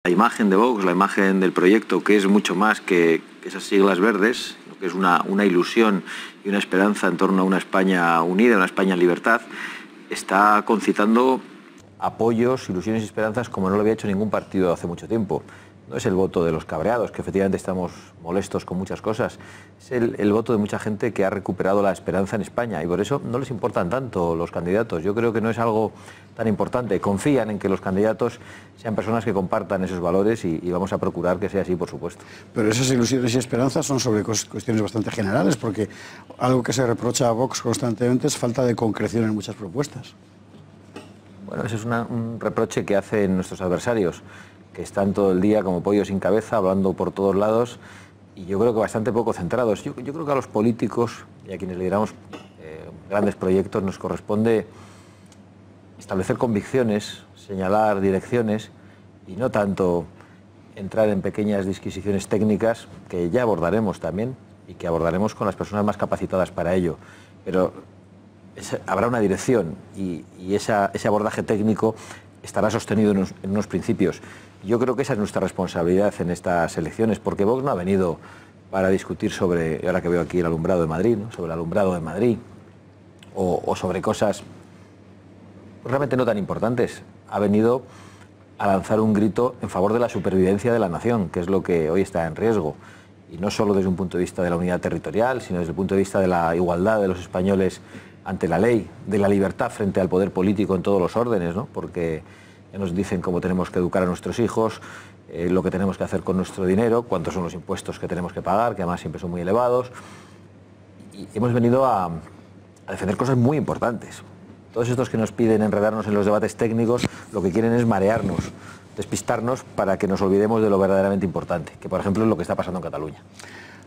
La imagen de Vox, la imagen del proyecto, que es mucho más que esas siglas verdes, que es una ilusión y una esperanza en torno a una España unida, una España en libertad, está concitando apoyos, ilusiones y esperanzas como no lo había hecho ningún partido hace mucho tiempo. No es el voto de los cabreados, que efectivamente estamos molestos con muchas cosas, es el voto de mucha gente que ha recuperado la esperanza en España y por eso no les importan tanto los candidatos. Yo creo que no es algo tan importante. Confían en que los candidatos sean personas que compartan esos valores y vamos a procurar que sea así, por supuesto. Pero esas ilusiones y esperanzas son sobre cuestiones bastante generales, porque algo que se reprocha a Vox constantemente es falta de concreción en muchas propuestas. Bueno, ese es un reproche que hacen nuestros adversarios, que están todo el día como pollos sin cabeza, hablando por todos lados, y yo creo que bastante poco centrados. Yo creo que a los políticos y a quienes lideramos grandes proyectos nos corresponde establecer convicciones, señalar direcciones y no tanto entrar en pequeñas disquisiciones técnicas que ya abordaremos también y que abordaremos con las personas más capacitadas para ello. Pero habrá una dirección y ese abordaje técnico estará sostenido en unos principios. Yo creo que esa es nuestra responsabilidad en estas elecciones, porque Vox no ha venido para discutir sobre, ahora que veo aquí el alumbrado de Madrid, ¿no? Sobre el alumbrado de Madrid o sobre cosas realmente no tan importantes. Ha venido a lanzar un grito en favor de la supervivencia de la nación, que es lo que hoy está en riesgo. Y no solo desde un punto de vista de la unidad territorial, sino desde el punto de vista de la igualdad de los españoles ante la ley, de la libertad frente al poder político en todos los órdenes, ¿no? Porque ya nos dicen cómo tenemos que educar a nuestros hijos, lo que tenemos que hacer con nuestro dinero, cuántos son los impuestos que tenemos que pagar, que además siempre son muy elevados. Y hemos venido a defender cosas muy importantes. Todos estos que nos piden enredarnos en los debates técnicos, lo que quieren es marearnos, despistarnos para que nos olvidemos de lo verdaderamente importante, que por ejemplo es lo que está pasando en Cataluña.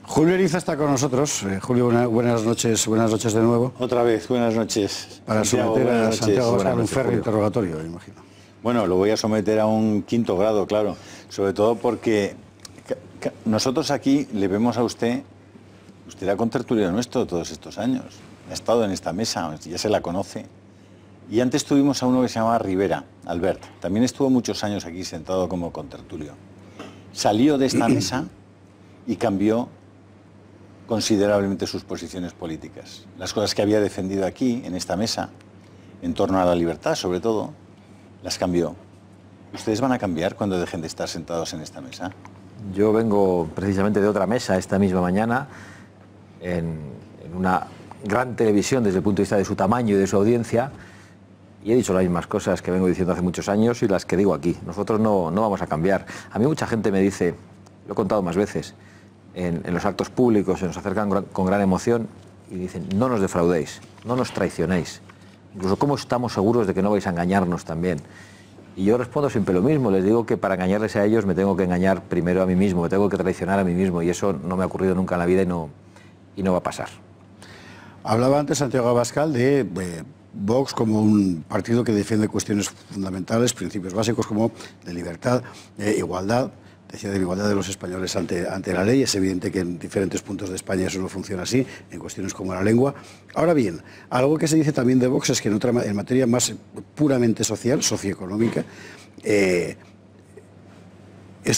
Julio Eriza está con nosotros. Julio, buenas noches de nuevo. Otra vez, buenas noches. Para someter a Santiago Abascal a un férreo interrogatorio, me imagino. Bueno, lo voy a someter a un quinto grado, claro. Sobre todo porque nosotros aquí le vemos a usted era contertulio nuestro todos estos años. Ha estado en esta mesa, ya se la conoce. Y antes tuvimos a uno que se llamaba Rivera, Albert. También estuvo muchos años aquí sentado como contertulio. Salió de esta mesa y cambió considerablemente sus posiciones políticas. Las cosas que había defendido aquí, en esta mesa, en torno a la libertad, sobre todo, las cambió. ¿Ustedes van a cambiar cuando dejen de estar sentados en esta mesa? Yo vengo precisamente de otra mesa esta misma mañana, en una gran televisión desde el punto de vista de su tamaño y de su audiencia, y he dicho las mismas cosas que vengo diciendo hace muchos años y las que digo aquí. Nosotros no vamos a cambiar. A mí mucha gente me dice, lo he contado más veces, en los actos públicos se nos acercan con gran emoción y dicen, no nos defraudéis, no nos traicionéis. Incluso, ¿cómo estamos seguros de que no vais a engañarnos también? Y yo respondo siempre lo mismo, les digo que para engañarles a ellos me tengo que engañar primero a mí mismo, me tengo que traicionar a mí mismo y eso no me ha ocurrido nunca en la vida y no va a pasar. Hablaba antes Santiago Abascal de Vox como un partido que defiende cuestiones fundamentales, principios básicos como de libertad, igualdad. Decía de la igualdad de los españoles ante la ley. Es evidente que en diferentes puntos de España eso no funciona así, en cuestiones como la lengua. Ahora bien, algo que se dice también de Vox es que en materia más puramente social, socioeconómica, es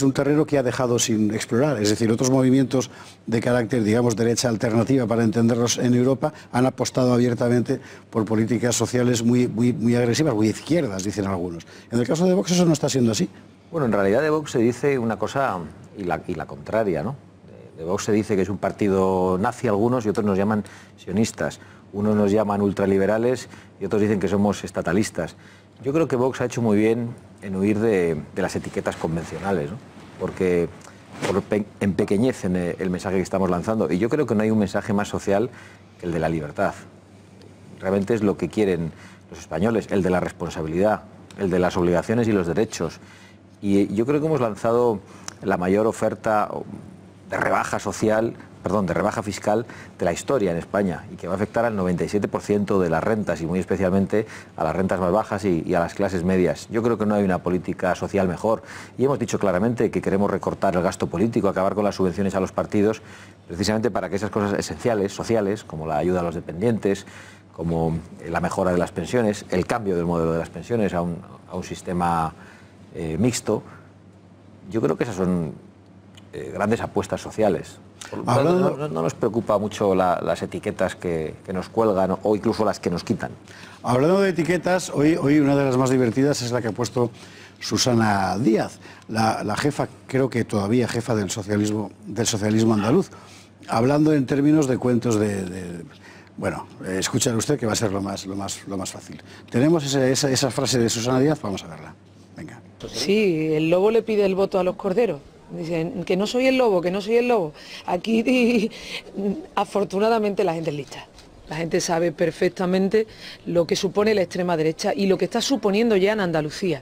un terreno que ha dejado sin explorar. Es decir, otros movimientos de carácter, digamos, derecha alternativa, para entenderlos, en Europa, han apostado abiertamente por políticas sociales muy agresivas, muy izquierdas, dicen algunos. En el caso de Vox eso no está siendo así. Bueno, en realidad de Vox se dice una cosa y la contraria, ¿no? De Vox se dice que es un partido nazi algunos y otros nos llaman sionistas. Unos nos llaman ultraliberales y otros dicen que somos estatalistas. Yo creo que Vox ha hecho muy bien en huir de las etiquetas convencionales, ¿no? Porque empequeñecen el mensaje que estamos lanzando. Y yo creo que no hay un mensaje más social que el de la libertad. Realmente es lo que quieren los españoles, el de la responsabilidad, el de las obligaciones y los derechos. Y yo creo que hemos lanzado la mayor oferta de rebaja social, de rebaja fiscal de la historia en España y que va a afectar al 97% de las rentas y muy especialmente a las rentas más bajas y a las clases medias. Yo creo que no hay una política social mejor y hemos dicho claramente que queremos recortar el gasto político, acabar con las subvenciones a los partidos, precisamente para que esas cosas esenciales, sociales, como la ayuda a los dependientes, como la mejora de las pensiones, el cambio del modelo de las pensiones a un sistema mixto, yo creo que esas son grandes apuestas sociales. No nos preocupa mucho las etiquetas que nos cuelgan o incluso las que nos quitan. Hablando de etiquetas, hoy una de las más divertidas es la que ha puesto Susana Díaz, la jefa, creo que todavía jefa del socialismo andaluz, hablando en términos de cuentos bueno, escuchen usted que va a ser lo más fácil. Tenemos esa frase de Susana Díaz, vamos a verla. Venga. Sí, el lobo le pide el voto a los corderos. Dicen que no soy el lobo, que no soy el lobo. Aquí, afortunadamente, la gente es lista. La gente sabe perfectamente lo que supone la extrema derecha y lo que está suponiendo ya en Andalucía.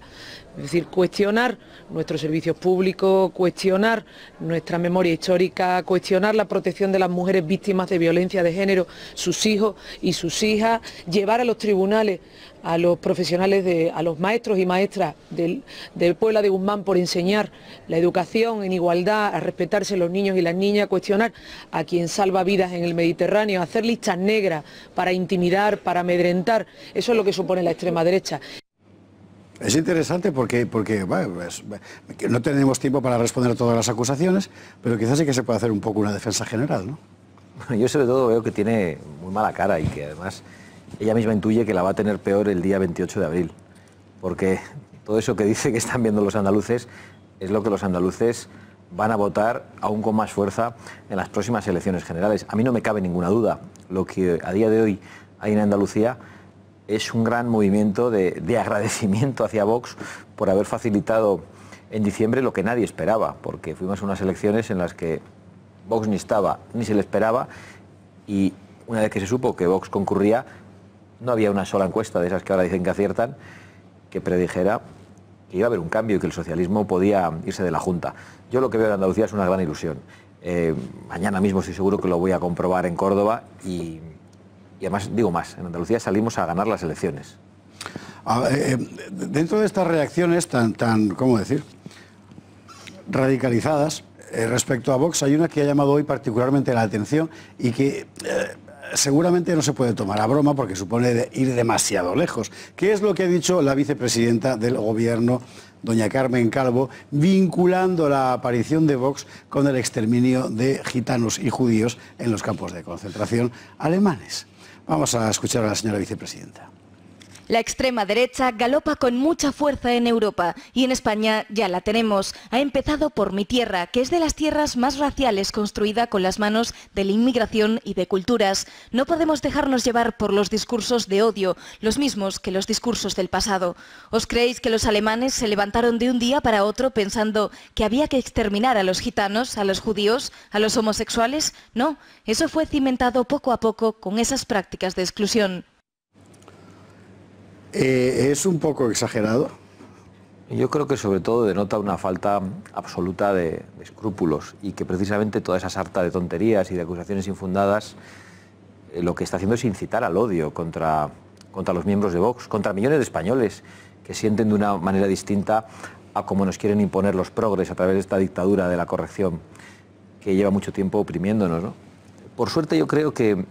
Es decir, cuestionar nuestros servicios públicos, cuestionar nuestra memoria histórica, cuestionar la protección de las mujeres víctimas de violencia de género, sus hijos y sus hijas, llevar a los tribunales a los profesionales, a los maestros y maestras del Puebla de Guzmán por enseñar la educación en igualdad, a respetarse los niños y las niñas, cuestionar a quien salva vidas en el Mediterráneo, hacer listas negras para intimidar, para amedrentar. Eso es lo que supone la extrema derecha. Es interesante porque bueno, no tenemos tiempo para responder a todas las acusaciones, pero quizás sí que se puede hacer un poco una defensa general, ¿no? Bueno, yo sobre todo veo que tiene muy mala cara y que además ella misma intuye que la va a tener peor el día 28 de abril, porque todo eso que dice que están viendo los andaluces es lo que los andaluces van a votar aún con más fuerza en las próximas elecciones generales. A mí no me cabe ninguna duda, lo que a día de hoy hay en Andalucía es un gran movimiento de agradecimiento hacia Vox por haber facilitado en diciembre lo que nadie esperaba, porque fuimos a unas elecciones en las que Vox ni estaba ni se le esperaba, y una vez que se supo que Vox concurría, no había una sola encuesta de esas que ahora dicen que aciertan que predijera que iba a haber un cambio y que el socialismo podía irse de la Junta. Yo lo que veo en Andalucía es una gran ilusión. Mañana mismo estoy seguro que lo voy a comprobar en Córdoba y además, digo más, en Andalucía salimos a ganar las elecciones. Dentro de estas reacciones tan ¿cómo decir?, radicalizadas respecto a Vox, hay una que ha llamado hoy particularmente la atención y que seguramente no se puede tomar a broma porque supone ir demasiado lejos. ¿Qué es lo que ha dicho la vicepresidenta del Gobierno, doña Carmen Calvo, vinculando la aparición de Vox con el exterminio de gitanos y judíos en los campos de concentración alemanes? Vamos a escuchar a la señora vicepresidenta. La extrema derecha galopa con mucha fuerza en Europa y en España ya la tenemos. Ha empezado por mi tierra, que es de las tierras más raciales, construida con las manos de la inmigración y de culturas. No podemos dejarnos llevar por los discursos de odio, los mismos que los discursos del pasado. ¿Os creéis que los alemanes se levantaron de un día para otro pensando que había que exterminar a los gitanos, a los judíos, a los homosexuales? No, eso fue cimentado poco a poco con esas prácticas de exclusión. ¿Es un poco exagerado? Yo creo que sobre todo denota una falta absoluta de escrúpulos y que precisamente toda esa sarta de tonterías y de acusaciones infundadas lo que está haciendo es incitar al odio contra los miembros de Vox, contra millones de españoles que sienten de una manera distinta a cómo nos quieren imponer los progres a través de esta dictadura de la corrección que lleva mucho tiempo oprimiéndonos, ¿no? Por suerte yo creo que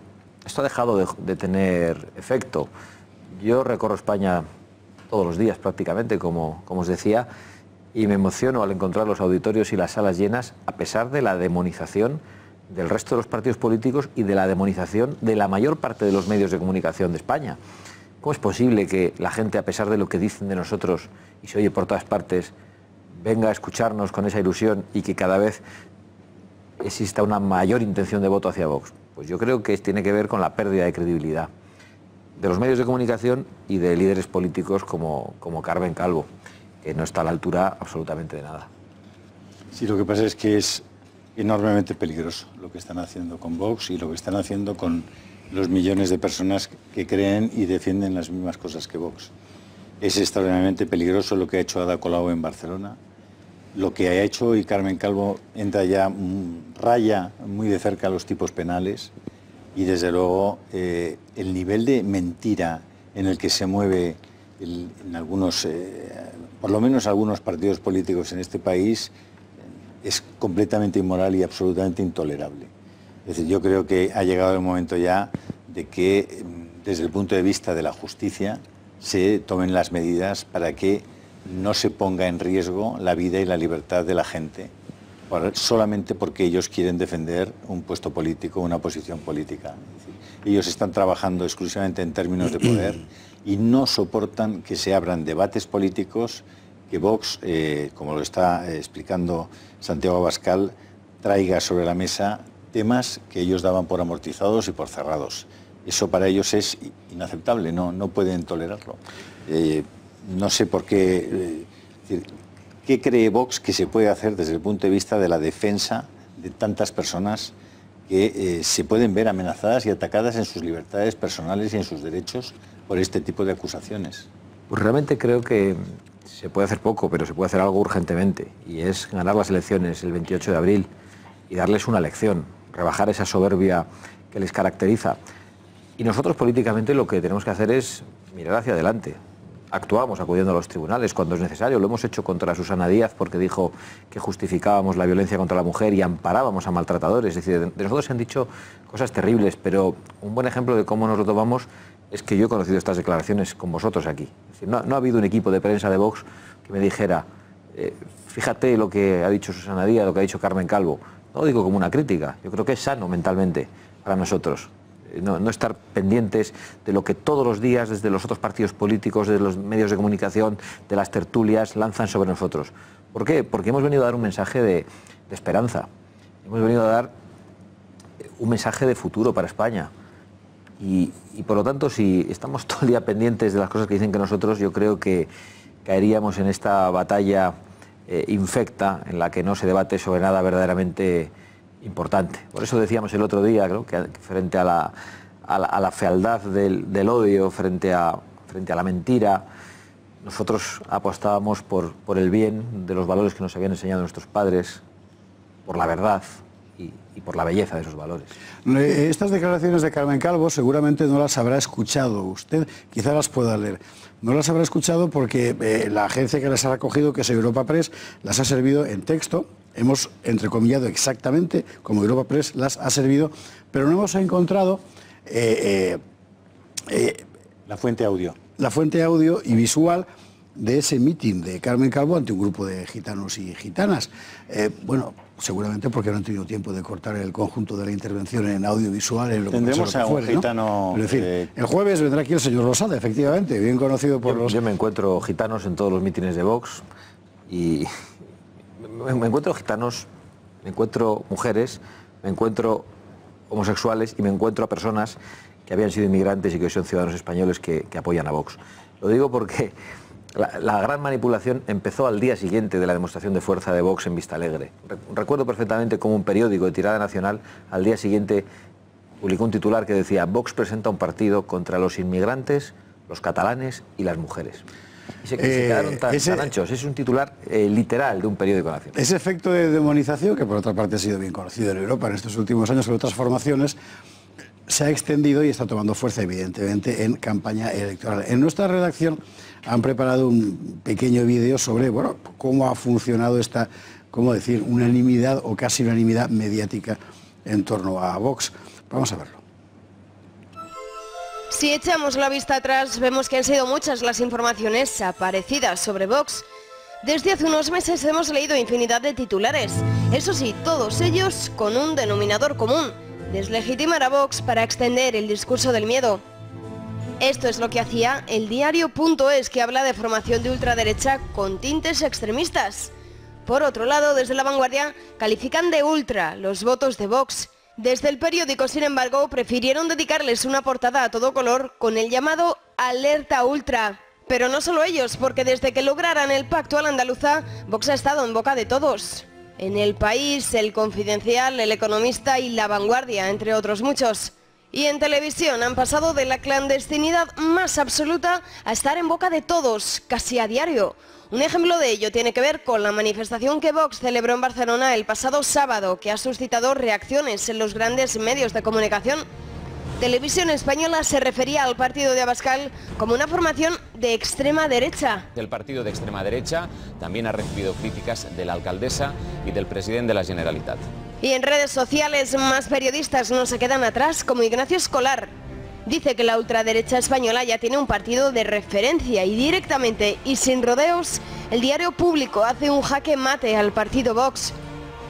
esto ha dejado de tener efecto. Yo recorro España todos los días prácticamente, como os decía, y me emociono al encontrar los auditorios y las salas llenas, a pesar de la demonización del resto de los partidos políticos y de la demonización de la mayor parte de los medios de comunicación de España. ¿Cómo es posible que la gente, a pesar de lo que dicen de nosotros y se oye por todas partes, venga a escucharnos con esa ilusión y que cada vez exista una mayor intención de voto hacia Vox? Pues yo creo que tiene que ver con la pérdida de credibilidad de los medios de comunicación y de líderes políticos como Carmen Calvo, que no está a la altura absolutamente de nada. Sí, lo que pasa es que es enormemente peligroso lo que están haciendo con Vox y lo que están haciendo con los millones de personas que creen y defienden las mismas cosas que Vox. Es extraordinariamente peligroso lo que ha hecho Ada Colau en Barcelona, lo que ha hecho hoy Carmen Calvo entra ya, raya muy de cerca los tipos penales. Y desde luego el nivel de mentira en el que se mueve en algunos, por lo menos algunos partidos políticos en este país, es completamente inmoral y absolutamente intolerable. Es decir, yo creo que ha llegado el momento ya de que desde el punto de vista de la justicia se tomen las medidas para que no se ponga en riesgo la vida y la libertad de la gente solamente porque ellos quieren defender un puesto político, una posición política. Es decir, ellos están trabajando exclusivamente en términos de poder y no soportan que se abran debates políticos, que Vox, como lo está explicando Santiago Abascal, traiga sobre la mesa temas que ellos daban por amortizados y por cerrados. Eso para ellos es inaceptable, no pueden tolerarlo. No sé por qué... ¿Qué cree Vox que se puede hacer desde el punto de vista de la defensa de tantas personas que se pueden ver amenazadas y atacadas en sus libertades personales y en sus derechos por este tipo de acusaciones? Pues realmente creo que se puede hacer poco, pero se puede hacer algo urgentemente, y es ganar las elecciones el 28 de abril y darles una lección, rebajar esa soberbia que les caracteriza. Y nosotros políticamente lo que tenemos que hacer es mirar hacia adelante. Actuamos acudiendo a los tribunales cuando es necesario. Lo hemos hecho contra Susana Díaz porque dijo que justificábamos la violencia contra la mujer y amparábamos a maltratadores. Es decir, de nosotros se han dicho cosas terribles, pero un buen ejemplo de cómo nos lo tomamos es que yo he conocido estas declaraciones con vosotros aquí. Es decir, no ha habido un equipo de prensa de Vox que me dijera, fíjate lo que ha dicho Susana Díaz, lo que ha dicho Carmen Calvo. No lo digo como una crítica, yo creo que es sano mentalmente para nosotros. No estar pendientes de lo que todos los días desde los otros partidos políticos, desde los medios de comunicación, de las tertulias, lanzan sobre nosotros. ¿Por qué? Porque hemos venido a dar un mensaje de esperanza. Hemos venido a dar un mensaje de futuro para España. Y por lo tanto, si estamos todo el día pendientes de las cosas que dicen que nosotros, yo creo que caeríamos en esta batalla infecta en la que no se debate sobre nada verdaderamente importante. Por eso decíamos el otro día, creo, que frente a la fealdad del odio, frente a la mentira, nosotros apostábamos por el bien de los valores que nos habían enseñado nuestros padres, por la verdad y por la belleza de esos valores. Estas declaraciones de Carmen Calvo seguramente no las habrá escuchado usted, quizá las pueda leer. No las habrá escuchado porque la agencia que las ha recogido, que es Europa Press, las ha servido en texto. Hemos entrecomillado exactamente como Europa Press las ha servido, pero no hemos encontrado la fuente audio. La fuente audio y visual de ese mitin de Carmen Calvo ante un grupo de gitanos y gitanas. Bueno, seguramente porque no han tenido tiempo de cortar el conjunto de la intervención en audiovisual. En lo Tendremos a un gitano... ¿no? Pero, en fin, el jueves vendrá aquí el señor Losada, efectivamente, bien conocido por los... Yo me encuentro gitanos en todos los mítines de Vox y... Me encuentro gitanos, me encuentro mujeres, me encuentro homosexuales y me encuentro a personas que habían sido inmigrantes y que hoy son ciudadanos españoles que apoyan a Vox. Lo digo porque la gran manipulación empezó al día siguiente de la demostración de fuerza de Vox en Vistalegre. Recuerdo perfectamente cómo un periódico de tirada nacional al día siguiente publicó un titular que decía: Vox presenta un partido contra los inmigrantes, los catalanes y las mujeres. Y se quedaron tan anchos. Es un titular literal de un periódico nacional. Ese efecto de demonización, que por otra parte ha sido bien conocido en Europa en estos últimos años con otras formaciones, se ha extendido y está tomando fuerza, evidentemente, en campaña electoral. En nuestra redacción han preparado un pequeño vídeo sobre, bueno, cómo ha funcionado esta, cómo decir, unanimidad o casi unanimidad mediática en torno a Vox. Vamos a verlo. Si echamos la vista atrás, vemos que han sido muchas las informaciones aparecidas sobre Vox. Desde hace unos meses hemos leído infinidad de titulares, eso sí, todos ellos con un denominador común: deslegitimar a Vox para extender el discurso del miedo. Esto es lo que hacía el diario.es, que habla de formación de ultraderecha con tintes extremistas. Por otro lado, desde La Vanguardia califican de ultra los votos de Vox. Desde el periódico, sin embargo, prefirieron dedicarles una portada a todo color con el llamado Alerta Ultra. Pero no solo ellos, porque desde que lograran el pacto a la andaluza, Vox ha estado en boca de todos. En El País, El Confidencial, El Economista y La Vanguardia, entre otros muchos. Y en televisión han pasado de la clandestinidad más absoluta a estar en boca de todos, casi a diario. Un ejemplo de ello tiene que ver con la manifestación que Vox celebró en Barcelona el pasado sábado, que ha suscitado reacciones en los grandes medios de comunicación. Televisión Española se refería al partido de Abascal como una formación de extrema derecha. El partido de extrema derecha también ha recibido críticas de la alcaldesa y del presidente de la Generalitat. Y en redes sociales, más periodistas no se quedan atrás, como Ignacio Escolar. Dice que la ultraderecha española ya tiene un partido de referencia y directamente y sin rodeos, el diario Público hace un jaque mate al partido Vox.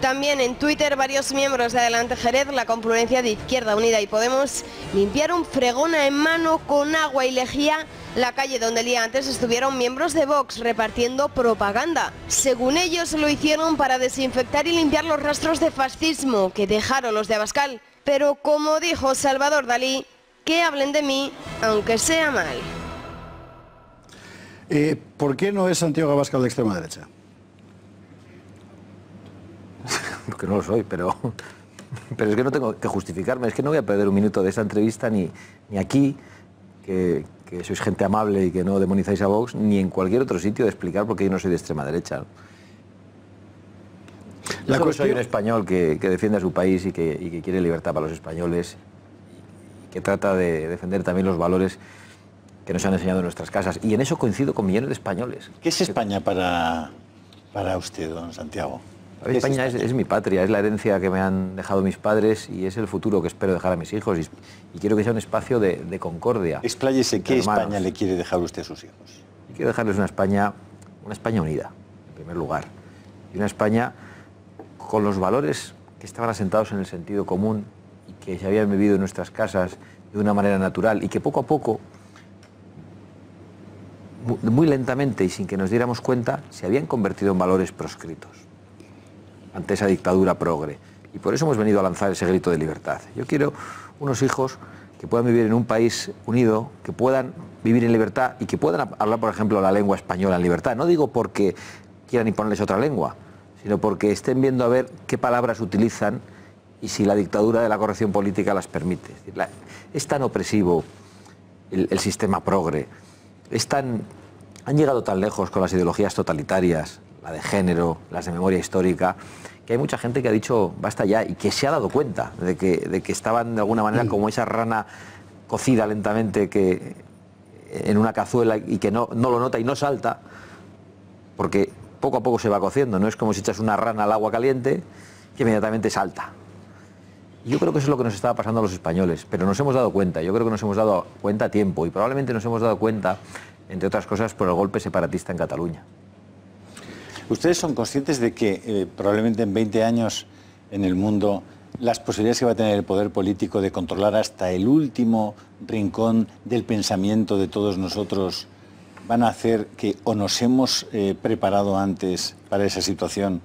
También en Twitter varios miembros de Adelante Jerez, la confluencia de Izquierda Unida y Podemos, limpiaron fregona en mano con agua y lejía la calle donde el día antes estuvieron miembros de Vox repartiendo propaganda. Según ellos lo hicieron para desinfectar y limpiar los rastros de fascismo que dejaron los de Abascal. Pero como dijo Salvador Dalí, que hablen de mí, aunque sea mal. ¿Por qué no es Santiago Abascal de extrema derecha? Porque no lo soy, pero es que no tengo que justificarme, es que no voy a perder un minuto de esta entrevista ni aquí, que sois gente amable y que no demonizáis a Vox, ni en cualquier otro sitio de explicar por qué yo no soy de extrema derecha. Yo soy un español que defiende a su país y que quiere libertad para los españoles, que trata de defender también los valores que nos han enseñado en nuestras casas. Y en eso coincido con millones de españoles. ¿Qué es España para usted, don Santiago? España es mi patria, es la herencia que me han dejado mis padres y es el futuro que espero dejar a mis hijos. Y quiero que sea un espacio de concordia. Expláyese, ¿qué España le quiere dejar usted a sus hijos? Y quiero dejarles una España unida, en primer lugar. Y una España con los valores que estaban asentados en el sentido común y que se habían vivido en nuestras casas de una manera natural y que poco a poco, muy lentamente y sin que nos diéramos cuenta, se habían convertido en valores proscritos ante esa dictadura progre. Y por eso hemos venido a lanzar ese grito de libertad. Yo quiero unos hijos que puedan vivir en un país unido, que puedan vivir en libertad y que puedan hablar, por ejemplo, la lengua española en libertad. No digo porque quieran imponerles otra lengua, sino porque estén viendo a ver qué palabras utilizan y si la dictadura de la corrección política las permite. Es tan opresivo el sistema progre, han llegado tan lejos con las ideologías totalitarias, la de género, las de memoria histórica, que hay mucha gente que ha dicho basta ya y que se ha dado cuenta de que estaban de alguna manera como esa rana cocida lentamente que en una cazuela y que no lo nota y no salta, porque poco a poco se va cociendo, no es como si echas una rana al agua caliente que inmediatamente salta. Y yo creo que eso es lo que nos estaba pasando a los españoles, pero nos hemos dado cuenta, yo creo que nos hemos dado cuenta a tiempo y probablemente nos hemos dado cuenta, entre otras cosas, por el golpe separatista en Cataluña. ¿Ustedes son conscientes de que probablemente en 20 años en el mundo las posibilidades que va a tener el poder político de controlar hasta el último rincón del pensamiento de todos nosotros van a hacer que o nos hemos preparado antes para esa situación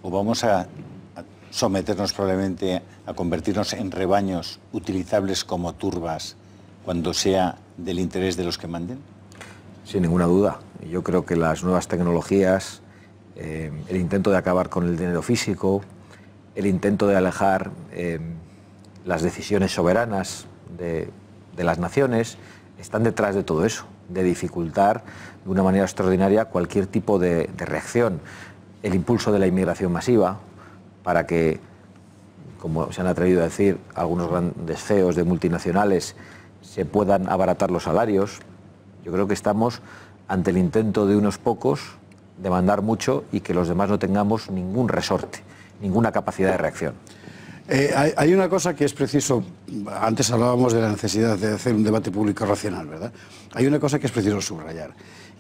o vamos a someternos probablemente a convertirnos en rebaños utilizables como turbas cuando sea del interés de los que manden? Sin ninguna duda. Yo creo que las nuevas tecnologías, el intento de acabar con el dinero físico, el intento de alejar las decisiones soberanas de las naciones, están detrás de todo eso, de dificultar de una manera extraordinaria cualquier tipo de reacción. El impulso de la inmigración masiva, para que, como se han atrevido a decir algunos grandes CEOs de multinacionales, se puedan abaratar los salarios. Yo creo que estamos ante el intento de unos pocos de mandar mucho y que los demás no tengamos ningún resorte, ninguna capacidad de reacción. Hay una cosa que es preciso, antes hablábamos de la necesidad de hacer un debate público racional, ¿verdad? Hay una cosa que es preciso subrayar,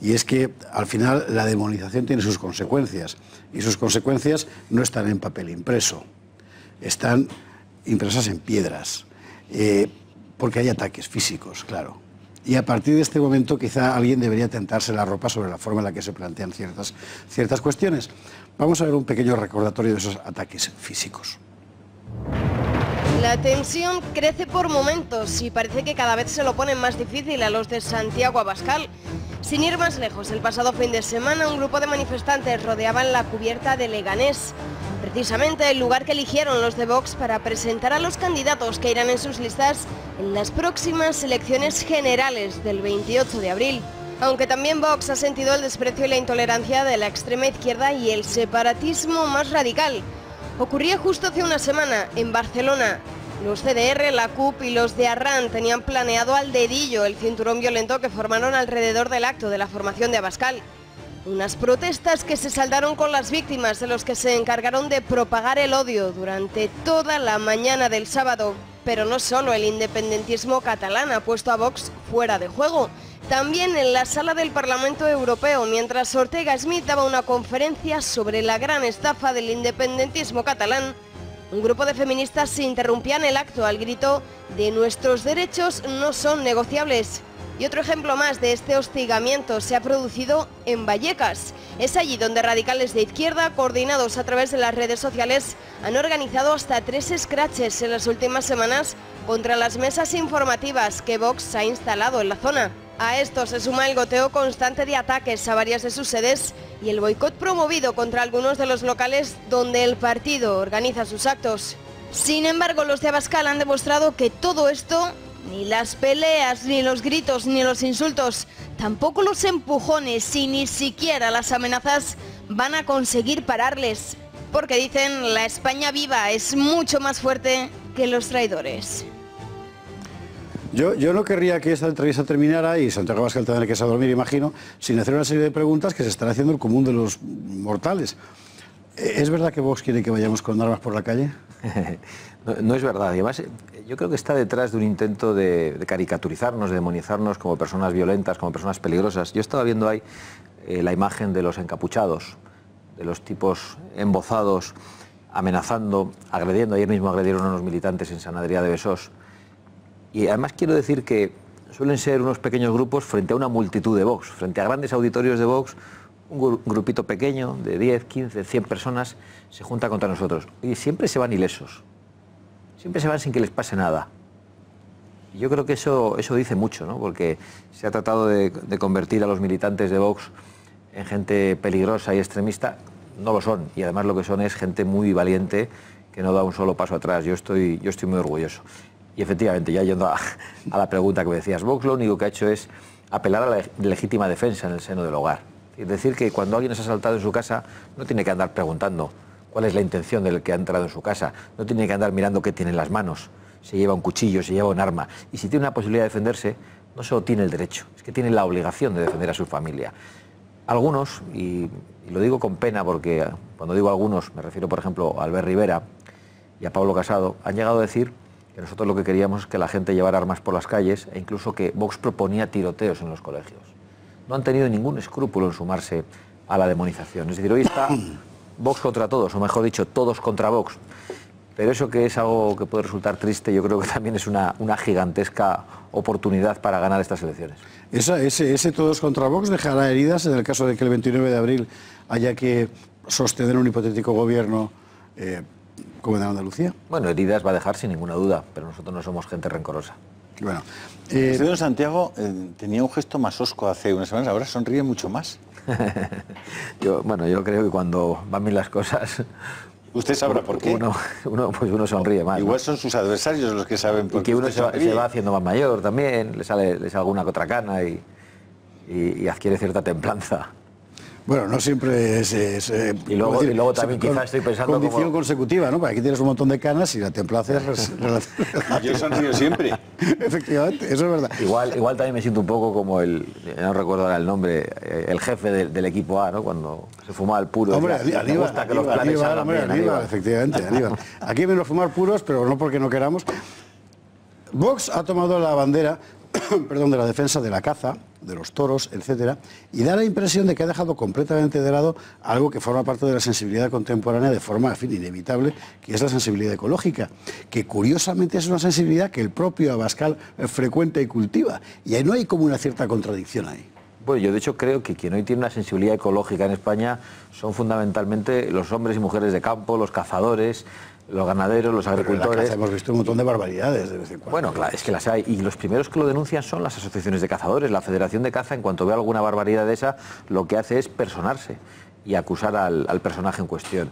y es que al final la demonización tiene sus consecuencias, y sus consecuencias no están en papel impreso, están impresas en piedras, porque hay ataques físicos, claro. Y a partir de este momento quizá alguien debería tentarse la ropa sobre la forma en la que se plantean ciertas cuestiones. Vamos a ver un pequeño recordatorio de esos ataques físicos. La tensión crece por momentos y parece que cada vez se lo ponen más difícil a los de Santiago Abascal. Sin ir más lejos, el pasado fin de semana un grupo de manifestantes rodeaban la cubierta de Leganés, precisamente el lugar que eligieron los de Vox para presentar a los candidatos que irán en sus listas en las próximas elecciones generales del 28 de abril. Aunque también Vox ha sentido el desprecio y la intolerancia de la extrema izquierda y el separatismo más radical. Ocurría justo hace una semana en Barcelona. Los CDR, la CUP y los de Arran tenían planeado al dedillo el cinturón violento que formaron alrededor del acto de la formación de Abascal. Unas protestas que se saldaron con las víctimas de los que se encargaron de propagar el odio durante toda la mañana del sábado. Pero no solo el independentismo catalán ha puesto a Vox fuera de juego. También en la sala del Parlamento Europeo, mientras Ortega Smith daba una conferencia sobre la gran estafa del independentismo catalán, un grupo de feministas interrumpían el acto al grito de "nuestros derechos no son negociables". Y otro ejemplo más de este hostigamiento se ha producido en Vallecas. Es allí donde radicales de izquierda, coordinados a través de las redes sociales, han organizado hasta 3 scratches en las últimas semanas contra las mesas informativas que Vox ha instalado en la zona. A esto se suma el goteo constante de ataques a varias de sus sedes y el boicot promovido contra algunos de los locales donde el partido organiza sus actos. Sin embargo, los de Abascal han demostrado que todo esto, ni las peleas, ni los gritos, ni los insultos, tampoco los empujones y ni siquiera las amenazas van a conseguir pararles. Porque dicen, la España viva es mucho más fuerte que los traidores. Yo no querría que esta entrevista terminara, y Santiago Abascal tendrá que irse a dormir, imagino, sin hacer una serie de preguntas que se están haciendo el común de los mortales. ¿Es verdad que Vox quiere que vayamos con armas por la calle? No es verdad. Y además, yo creo que está detrás de un intento de caricaturizarnos, de demonizarnos como personas violentas, como personas peligrosas. Yo estaba viendo ahí la imagen de los encapuchados, de los tipos embozados, amenazando, agrediendo. Ayer mismo agredieron a unos militantes en San Adrià de Besós. Y además quiero decir que suelen ser unos pequeños grupos frente a una multitud de Vox, frente a grandes auditorios de Vox. Un grupito pequeño de 10, 15, 100 personas se junta contra nosotros. Y siempre se van ilesos. Siempre se van sin que les pase nada. Y yo creo que eso dice mucho, ¿no? Porque se ha tratado de convertir a los militantes de Vox en gente peligrosa y extremista. No lo son. Y además lo que son es gente muy valiente que no da un solo paso atrás. Yo estoy muy orgulloso. Y efectivamente, ya yendo a la pregunta que me decías, Vox lo único que ha hecho es apelar a la legítima defensa en el seno del hogar. Es decir, que cuando alguien es asaltado en su casa, no tiene que andar preguntando cuál es la intención del que ha entrado en su casa, no tiene que andar mirando qué tiene en las manos, si lleva un cuchillo, si lleva un arma. Y si tiene una posibilidad de defenderse, no solo tiene el derecho, es que tiene la obligación de defender a su familia. Algunos, y lo digo con pena porque cuando digo algunos me refiero por ejemplo a Albert Rivera y a Pablo Casado, han llegado a decir que nosotros lo que queríamos es que la gente llevara armas por las calles e incluso que Vox proponía tiroteos en los colegios. No han tenido ningún escrúpulo en sumarse a la demonización. Es decir, hoy está Vox contra todos, o mejor dicho, todos contra Vox. Pero eso, que es algo que puede resultar triste, yo creo que también es una gigantesca oportunidad para ganar estas elecciones. Ese todos contra Vox dejará heridas en el caso de que el 29 de abril haya que sostener un hipotético gobierno como el de Andalucía. Bueno, heridas va a dejar sin ninguna duda, pero nosotros no somos gente rencorosa. Bueno, el señor Santiago tenía un gesto más hosco hace unas semanas, ahora sonríe mucho más. Yo creo que cuando van bien las cosas... Usted sabrá por qué. Uno sonríe más. Igual ¿no? Son sus adversarios los que saben por qué. Y que uno se va haciendo más mayor también, le sale alguna que otra cana y adquiere cierta templanza. Bueno, no siempre es y luego también quizás estoy pensando condición consecutiva, ¿no? Porque aquí tienes un montón de canas y la templanza es Yo sonrío siempre. Efectivamente, eso es verdad. Igual también me siento un poco como no recuerdo ahora el nombre, el jefe del equipo A, ¿no? Cuando se fumaba el puro. Hombre, Aníbal, efectivamente, Aníbal. Aquí menos fumar puros, pero no porque no queramos. Vox ha tomado la bandera de la defensa de la caza, de los toros, etcétera, y da la impresión de que ha dejado completamente de lado algo que forma parte de la sensibilidad contemporánea de forma, en fin, inevitable, que es la sensibilidad ecológica, que curiosamente es una sensibilidad que el propio Abascal frecuenta y cultiva, y ahí no hay como una cierta contradicción ahí. Bueno, yo de hecho creo que quien hoy tiene una sensibilidad ecológica en España son fundamentalmente los hombres y mujeres de campo, los cazadores, los ganaderos, los agricultores. Hemos visto un montón de barbaridades de vez en cuando. Bueno, claro, es que las hay. Y los primeros que lo denuncian son las asociaciones de cazadores. La Federación de Caza, en cuanto ve alguna barbaridad de esa, lo que hace es personarse y acusar al personaje en cuestión.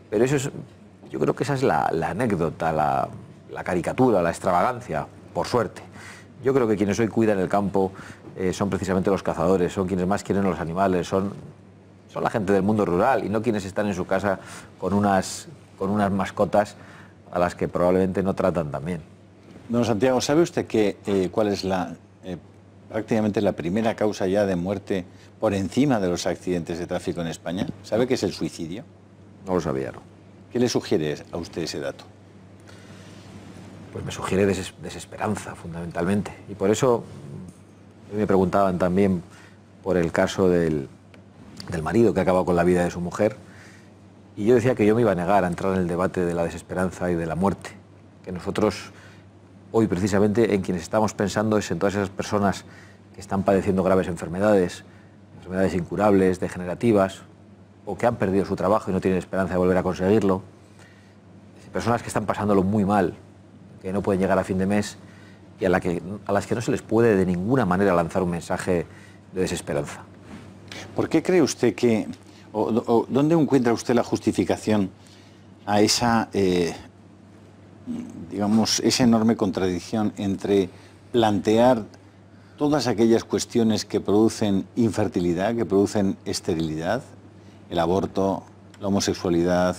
Pero yo creo que esa es la anécdota, la caricatura, la extravagancia, por suerte. Yo creo que quienes hoy cuidan el campo son precisamente los cazadores, son quienes más quieren a los animales, son la gente del mundo rural y no quienes están en su casa con unas mascotas a las que probablemente no tratan tan bien. Don Santiago, ¿sabe usted cuál es prácticamente la primera causa ya de muerte por encima de los accidentes de tráfico en España? ¿Sabe qué es el suicidio? No lo sabía, ¿no? ¿Qué le sugiere a usted ese dato? pues me sugiere desesperanza, fundamentalmente. Y por eso me preguntaban también por el caso del marido que ha acabado con la vida de su mujer. Y yo decía que yo me iba a negar a entrar en el debate de la desesperanza y de la muerte. Que nosotros, hoy precisamente, en quienes estamos pensando es en todas esas personas que están padeciendo graves enfermedades incurables, degenerativas, o que han perdido su trabajo y no tienen esperanza de volver a conseguirlo. Personas que están pasándolo muy mal, que no pueden llegar a fin de mes y a las que no se les puede de ninguna manera lanzar un mensaje de desesperanza. ¿Por qué cree usted que, o dónde encuentra usted la justificación a esa, digamos, esa enorme contradicción entre plantear todas aquellas cuestiones que producen infertilidad, que producen esterilidad, el aborto, la homosexualidad,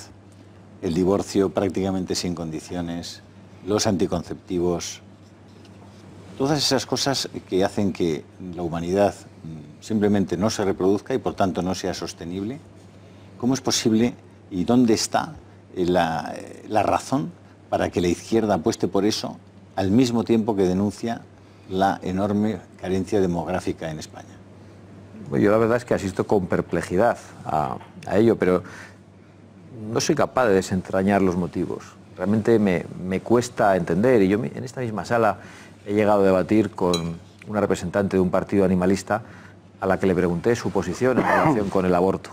el divorcio prácticamente sin condiciones, los anticonceptivos, todas esas cosas que hacen que la humanidad simplemente no se reproduzca y por tanto no sea sostenible? ¿Cómo es posible y dónde está la razón para que la izquierda apueste por eso al mismo tiempo que denuncia la enorme carencia demográfica en España? Yo la verdad es que asisto con perplejidad a ello, pero no soy capaz de desentrañar los motivos. Realmente me cuesta entender, y yo en esta misma sala he llegado a debatir con una representante de un partido animalista a la que le pregunté su posición en relación con el aborto.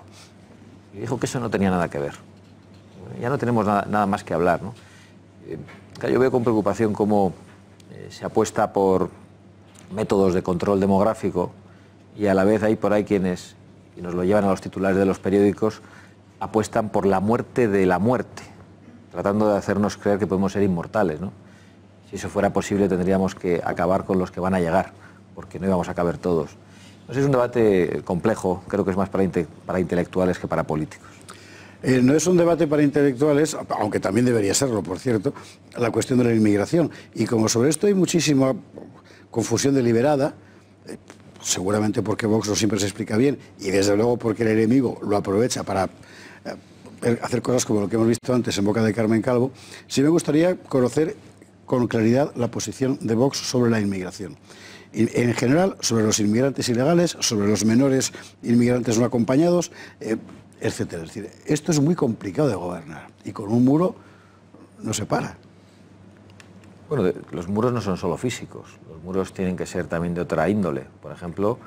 Y dijo que eso no tenía nada que ver. Ya no tenemos nada más que hablar, ¿no? Yo veo con preocupación cómo se apuesta por métodos de control demográfico y a la vez hay por ahí quienes, y nos lo llevan a los titulares de los periódicos, apuestan por la muerte de la muerte, tratando de hacernos creer que podemos ser inmortales, ¿no? Si eso fuera posible tendríamos que acabar con los que van a llegar, porque no íbamos a caber todos. Entonces es un debate complejo, creo que es más para intelectuales que para políticos. No es un debate para intelectuales, aunque también debería serlo, por cierto, la cuestión de la inmigración. Y como sobre esto hay muchísima confusión deliberada, seguramente porque Vox no siempre se explica bien y desde luego porque el enemigo lo aprovecha para hacer cosas como lo que hemos visto antes en boca de Carmen Calvo, sí me gustaría conocer con claridad la posición de Vox sobre la inmigración. En general, sobre los inmigrantes ilegales, sobre los menores inmigrantes no acompañados, etcétera. Es decir, esto es muy complicado de gobernar y con un muro no se para. Bueno, los muros no son solo físicos, los muros tienen que ser también de otra índole. Por ejemplo,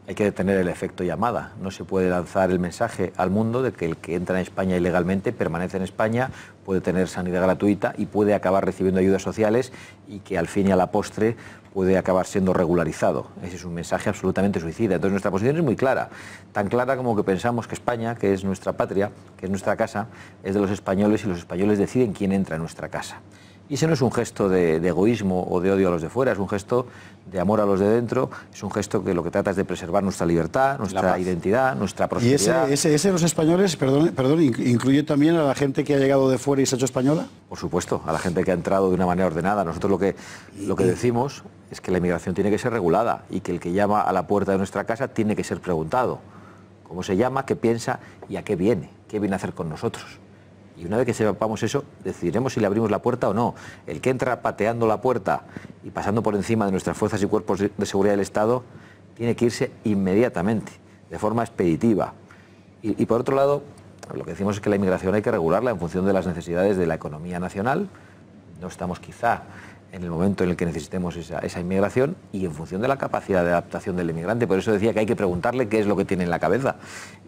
hay que detener el efecto llamada. No se puede lanzar el mensaje al mundo de que el que entra en España ilegalmente permanece en España, puede tener sanidad gratuita y puede acabar recibiendo ayudas sociales y que al fin y a la postre puede acabar siendo regularizado. Ese es un mensaje absolutamente suicida. Entonces nuestra posición es muy clara, tan clara como que pensamos que España, que es nuestra patria, que es nuestra casa, es de los españoles y los españoles deciden quién entra en nuestra casa. Y ese no es un gesto de egoísmo o de odio a los de fuera, es un gesto de amor a los de dentro, es un gesto que lo que trata es de preservar nuestra libertad, nuestra identidad, nuestra prosperidad. ¿Y ese los españoles, perdón, incluye también a la gente que ha llegado de fuera y se ha hecho española? Por supuesto, a la gente que ha entrado de una manera ordenada. Nosotros lo que decimos es que la inmigración tiene que ser regulada y que el que llama a la puerta de nuestra casa tiene que ser preguntado. ¿Cómo se llama? ¿Qué piensa? ¿Y a qué viene? ¿Qué viene a hacer con nosotros? Y una vez que sepamos eso, decidiremos si le abrimos la puerta o no. El que entra pateando la puerta y pasando por encima de nuestras fuerzas y cuerpos de seguridad del Estado tiene que irse inmediatamente, de forma expeditiva. Y por otro lado, lo que decimos es que la inmigración hay que regularla en función de las necesidades de la economía nacional. No estamos quizá en el momento en el que necesitemos esa inmigración y en función de la capacidad de adaptación del inmigrante. Por eso decía que hay que preguntarle qué es lo que tiene en la cabeza.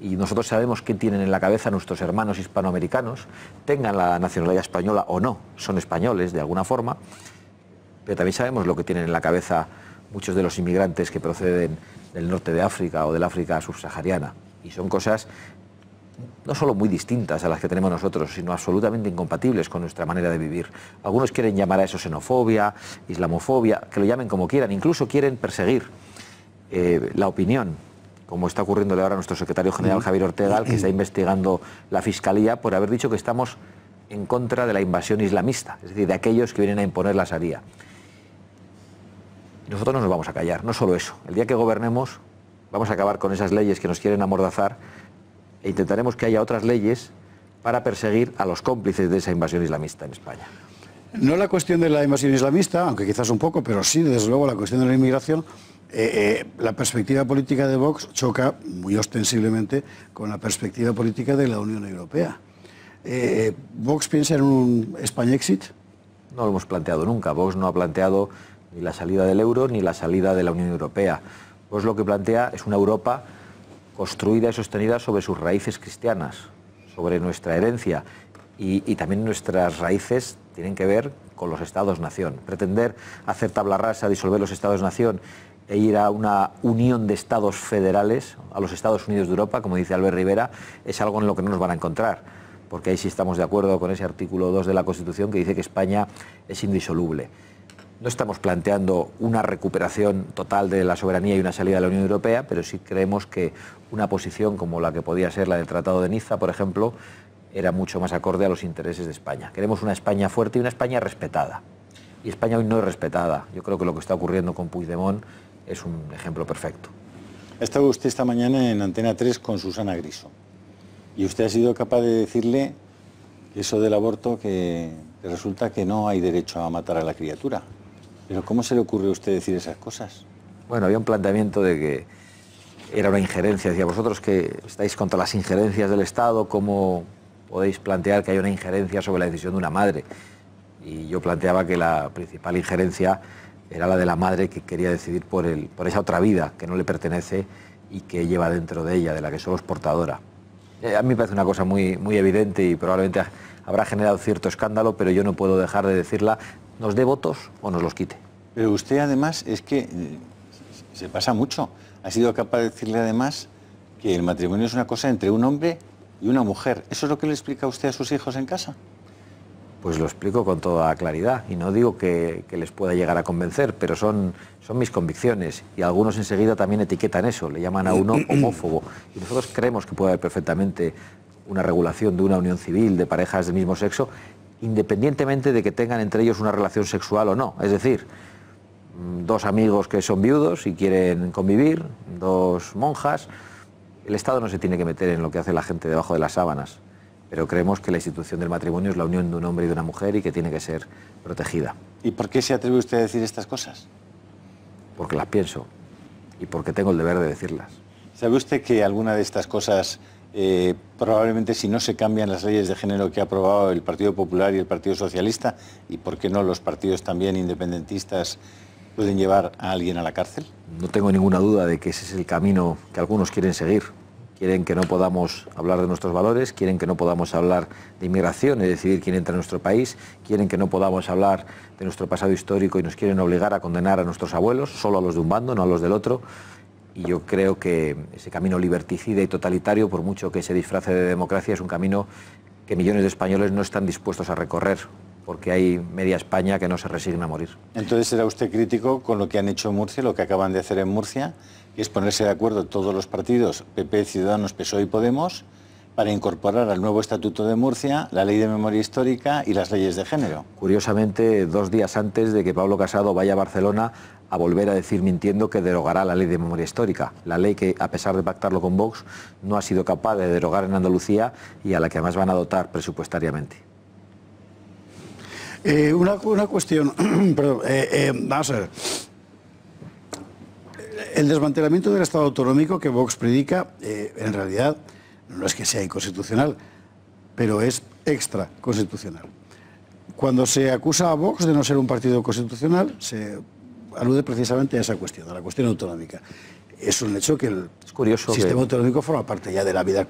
Y nosotros sabemos qué tienen en la cabeza nuestros hermanos hispanoamericanos, tengan la nacionalidad española o no, son españoles de alguna forma, pero también sabemos lo que tienen en la cabeza muchos de los inmigrantes que proceden del norte de África o del África subsahariana. Y son cosas no solo muy distintas a las que tenemos nosotros, sino absolutamente incompatibles con nuestra manera de vivir. Algunos quieren llamar a eso xenofobia, islamofobia, que lo llamen como quieran, incluso quieren perseguir la opinión, como está ocurriéndole ahora a nuestro secretario general Javier Ortega, al que está investigando la Fiscalía por haber dicho que estamos en contra de la invasión islamista, es decir, de aquellos que vienen a imponer la Sharia. Nosotros no nos vamos a callar, no solo eso. El día que gobernemos vamos a acabar con esas leyes que nos quieren amordazar e intentaremos que haya otras leyes para perseguir a los cómplices de esa invasión islamista en España. No la cuestión de la invasión islamista, aunque quizás un poco, pero sí, desde luego, la cuestión de la inmigración. La perspectiva política de Vox choca muy ostensiblemente con la perspectiva política de la Unión Europea. ¿Vox piensa en un España-Exit? No lo hemos planteado nunca. Vox no ha planteado ni la salida del euro ni la salida de la Unión Europea. Vox lo que plantea es una Europa construida y sostenida sobre sus raíces cristianas, sobre nuestra herencia, y también nuestras raíces tienen que ver con los Estados-nación. Pretender hacer tabla rasa, disolver los Estados-nación e ir a una unión de Estados federales, a los Estados Unidos de Europa, como dice Albert Rivera, es algo en lo que no nos van a encontrar, porque ahí sí estamos de acuerdo con ese artículo 2 de la Constitución que dice que España es indisoluble. No estamos planteando una recuperación total de la soberanía y una salida de la Unión Europea, pero sí creemos que una posición como la que podía ser la del Tratado de Niza, por ejemplo, era mucho más acorde a los intereses de España. Queremos una España fuerte y una España respetada. Y España hoy no es respetada. Yo creo que lo que está ocurriendo con Puigdemont es un ejemplo perfecto. Ha estado usted esta mañana en Antena 3 con Susana Griso. Y usted ha sido capaz de decirle eso del aborto, que resulta que no hay derecho a matar a la criatura. Pero ¿cómo se le ocurre a usted decir esas cosas? Bueno, había un planteamiento de que era una injerencia. Decía, vosotros que estáis contra las injerencias del Estado, ¿cómo podéis plantear que hay una injerencia sobre la decisión de una madre? Y yo planteaba que la principal injerencia era la de la madre, que quería decidir por esa otra vida que no le pertenece y que lleva dentro de ella, de la que solo es portadora. A mí me parece una cosa muy, muy evidente y probablemente habrá generado cierto escándalo, pero yo no puedo dejar de decirla, nos dé votos o nos los quite. Pero usted además es que se pasa mucho. Ha sido capaz de decirle además que el matrimonio es una cosa entre un hombre y una mujer. ¿Eso es lo que le explica usted a sus hijos en casa? Pues lo explico con toda claridad y no digo que les pueda llegar a convencer, pero son mis convicciones y algunos enseguida también etiquetan eso, le llaman a uno homófobo. Y nosotros creemos que puede haber perfectamente una regulación de una unión civil de parejas del mismo sexo, independientemente de que tengan entre ellos una relación sexual o no. Es decir, dos amigos que son viudos y quieren convivir, dos monjas. El Estado no se tiene que meter en lo que hace la gente debajo de las sábanas, pero creemos que la institución del matrimonio es la unión de un hombre y de una mujer y que tiene que ser protegida. ¿Y por qué se atreve usted a decir estas cosas? Porque las pienso y porque tengo el deber de decirlas. ¿Sabe usted que alguna de estas cosas, probablemente si no se cambian las leyes de género que ha aprobado el Partido Popular y el Partido Socialista, y por qué no los partidos también independentistas, pueden llevar a alguien a la cárcel? No tengo ninguna duda de que ese es el camino que algunos quieren seguir. Quieren que no podamos hablar de nuestros valores, quieren que no podamos hablar de inmigración y decidir quién entra en nuestro país, quieren que no podamos hablar de nuestro pasado histórico y nos quieren obligar a condenar a nuestros abuelos, solo a los de un bando, no a los del otro. Y yo creo que ese camino liberticida y totalitario, por mucho que se disfrace de democracia, es un camino que millones de españoles no están dispuestos a recorrer, porque hay media España que no se resigna a morir. Entonces, ¿será usted crítico con lo que han hecho en Murcia, lo que acaban de hacer en Murcia, que es ponerse de acuerdo todos los partidos, PP, Ciudadanos, PSOE y Podemos, para incorporar al nuevo Estatuto de Murcia la Ley de Memoria Histórica y las leyes de género? Curiosamente, 2 días antes de que Pablo Casado vaya a Barcelona a volver a decir mintiendo que derogará la Ley de Memoria Histórica, la ley que, a pesar de pactarlo con Vox, no ha sido capaz de derogar en Andalucía y a la que además van a dotar presupuestariamente. Una cuestión, perdón, vamos a ver. El desmantelamiento del Estado autonómico que Vox predica, en realidad, no es que sea inconstitucional, pero es extraconstitucional. Cuando se acusa a Vox de no ser un partido constitucional, se alude precisamente a esa cuestión, a la cuestión autonómica. Es un hecho que el sistema autonómico forma parte ya de la vida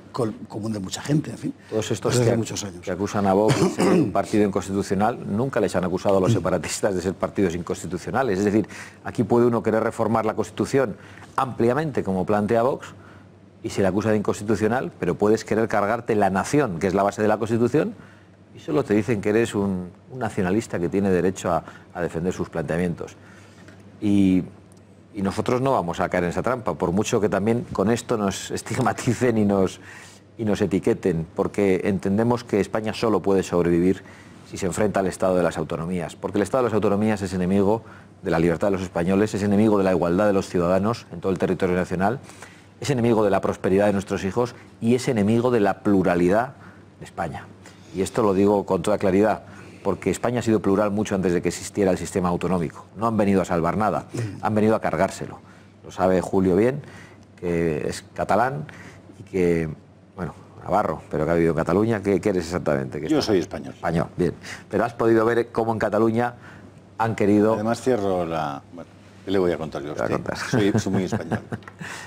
común de mucha gente, en fin. Todos estos que acusan a Vox de ser un partido inconstitucional, nunca les han acusado a los separatistas de ser partidos inconstitucionales. Es decir, aquí puede uno querer reformar la Constitución ampliamente, como plantea Vox, y se le acusa de inconstitucional, pero puedes querer cargarte la nación, que es la base de la Constitución, y solo te dicen que eres un nacionalista que tiene derecho a defender sus planteamientos. Y nosotros no vamos a caer en esa trampa, por mucho que también con esto nos estigmaticen y nos etiqueten, porque entendemos que España solo puede sobrevivir si se enfrenta al Estado de las autonomías, porque el Estado de las autonomías es enemigo de la libertad de los españoles, es enemigo de la igualdad de los ciudadanos en todo el territorio nacional, es enemigo de la prosperidad de nuestros hijos y es enemigo de la pluralidad de España. Y esto lo digo con toda claridad, porque España ha sido plural mucho antes de que existiera el sistema autonómico. No han venido a salvar nada, han venido a cargárselo. Lo sabe Julio bien, que es catalán y que, bueno, navarro, pero que ha vivido en Cataluña. ¿Qué eres exactamente? Yo soy español. Español, bien. Pero has podido ver cómo en Cataluña han querido... Además cierro la... Bueno, ¿qué le voy a contar yo a usted? Soy muy español.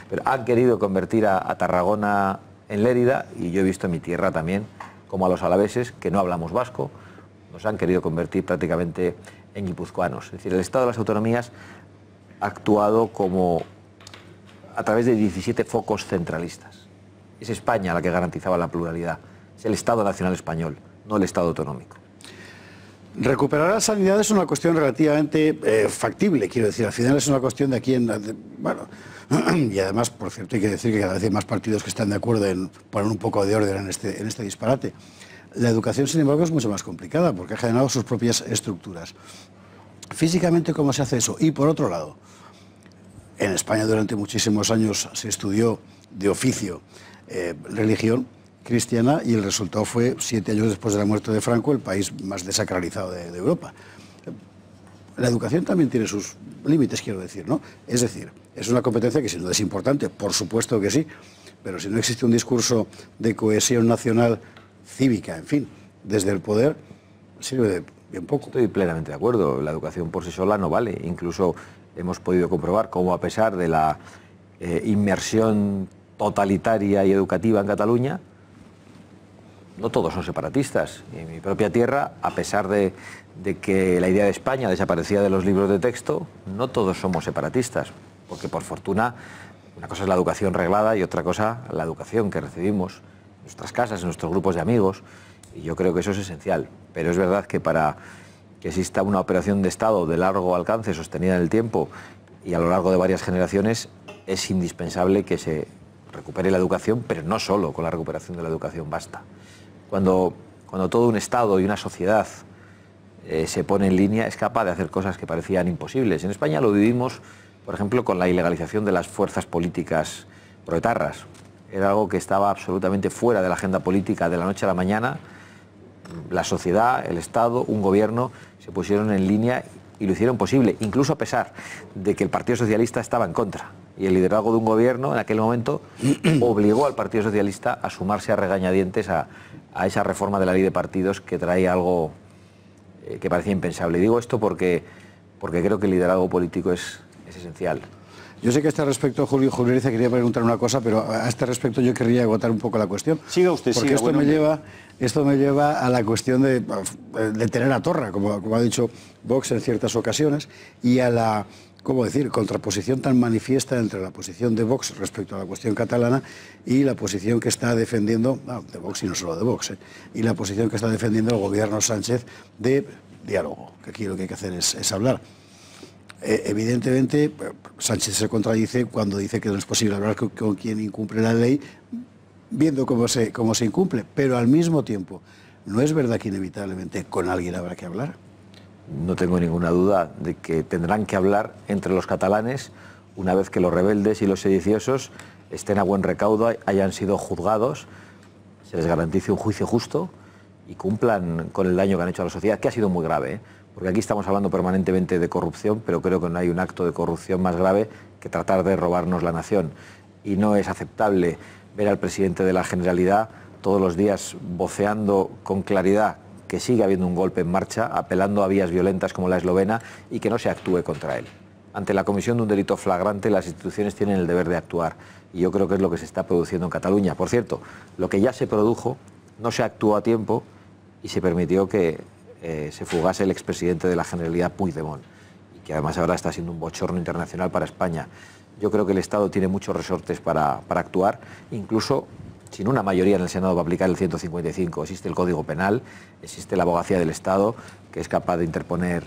Pero han querido convertir a Tarragona en Lérida, y yo he visto en mi tierra también, como a los alaveses, que no hablamos vasco, nos han querido convertir prácticamente en guipuzcoanos. Es decir, el Estado de las Autonomías ha actuado como a través de 17 focos centralistas. Es España la que garantizaba la pluralidad. Es el Estado Nacional Español, no el Estado autonómico. Recuperar la sanidad es una cuestión relativamente factible, quiero decir. Al final es una cuestión de aquí en... Bueno, y además, por cierto, hay que decir que cada vez hay más partidos que están de acuerdo en poner un poco de orden en este disparate. La educación, sin embargo, es mucho más complicada porque ha generado sus propias estructuras. Físicamente, ¿cómo se hace eso? Y por otro lado, en España durante muchísimos años se estudió de oficio religión cristiana y el resultado fue, 7 años después de la muerte de Franco, el país más desacralizado de Europa. La educación también tiene sus límites, quiero decir, ¿no? Es decir, es una competencia que sin duda es importante, por supuesto que sí, pero si no existe un discurso de cohesión nacional, cívica, en fin, desde el poder, sirve de bien poco. Estoy plenamente de acuerdo, la educación por sí sola no vale. Incluso hemos podido comprobar cómo, a pesar de la inmersión totalitaria y educativa en Cataluña, no todos son separatistas. En mi propia tierra, a pesar de que la idea de España desaparecía de los libros de texto, no todos somos separatistas, porque por fortuna una cosa es la educación reglada y otra cosa la educación que recibimos en nuestras casas, en nuestros grupos de amigos, y yo creo que eso es esencial. Pero es verdad que para que exista una operación de Estado de largo alcance, sostenida en el tiempo y a lo largo de varias generaciones, es indispensable que se recupere la educación, pero no solo con la recuperación de la educación basta. Cuando todo un Estado y una sociedad se pone en línea, es capaz de hacer cosas que parecían imposibles. En España lo vivimos, por ejemplo, con la ilegalización de las fuerzas políticas proetarras. Era algo que estaba absolutamente fuera de la agenda política de la noche a la mañana. La sociedad, el Estado, un gobierno se pusieron en línea y lo hicieron posible, incluso a pesar de que el Partido Socialista estaba en contra. Y el liderazgo de un gobierno en aquel momento obligó al Partido Socialista a sumarse a regañadientes a esa reforma de la ley de partidos que traía algo que parecía impensable. Y digo esto porque creo que el liderazgo político es esencial. Yo sé que a este respecto, Julio Riza quería preguntar una cosa, pero a este respecto yo querría agotar un poco la cuestión. Siga usted, porque siga. Esto me lleva a la cuestión de tener a Torra, como ha dicho Vox en ciertas ocasiones, y a la, ¿cómo decir?, contraposición tan manifiesta entre la posición de Vox respecto a la cuestión catalana y la posición que está defendiendo, de Vox y no solo de Vox, y la posición que está defendiendo el gobierno Sánchez de diálogo, que aquí lo que hay que hacer es hablar. Evidentemente, Sánchez se contradice cuando dice que no es posible hablar con quien incumple la ley, viendo cómo se incumple, pero al mismo tiempo, ¿no es verdad que inevitablemente con alguien habrá que hablar? No tengo ninguna duda de que tendrán que hablar entre los catalanes una vez que los rebeldes y los sediciosos estén a buen recaudo, hayan sido juzgados, se les garantice un juicio justo y cumplan con el daño que han hecho a la sociedad, que ha sido muy grave, porque aquí estamos hablando permanentemente de corrupción, pero creo que no hay un acto de corrupción más grave que tratar de robarnos la nación. Y no es aceptable ver al presidente de la Generalidad todos los días voceando con claridad que sigue habiendo un golpe en marcha, apelando a vías violentas como la eslovena y que no se actúe contra él. Ante la comisión de un delito flagrante, las instituciones tienen el deber de actuar y yo creo que es lo que se está produciendo en Cataluña. Por cierto, lo que ya se produjo no se actuó a tiempo y se permitió que se fugase el expresidente de la Generalidad, Puigdemont, y que además ahora está siendo un bochorno internacional para España. Yo creo que el Estado tiene muchos resortes para actuar, incluso sin una mayoría en el Senado para aplicar el 155. Existe el Código Penal, existe la abogacía del Estado, que es capaz de interponer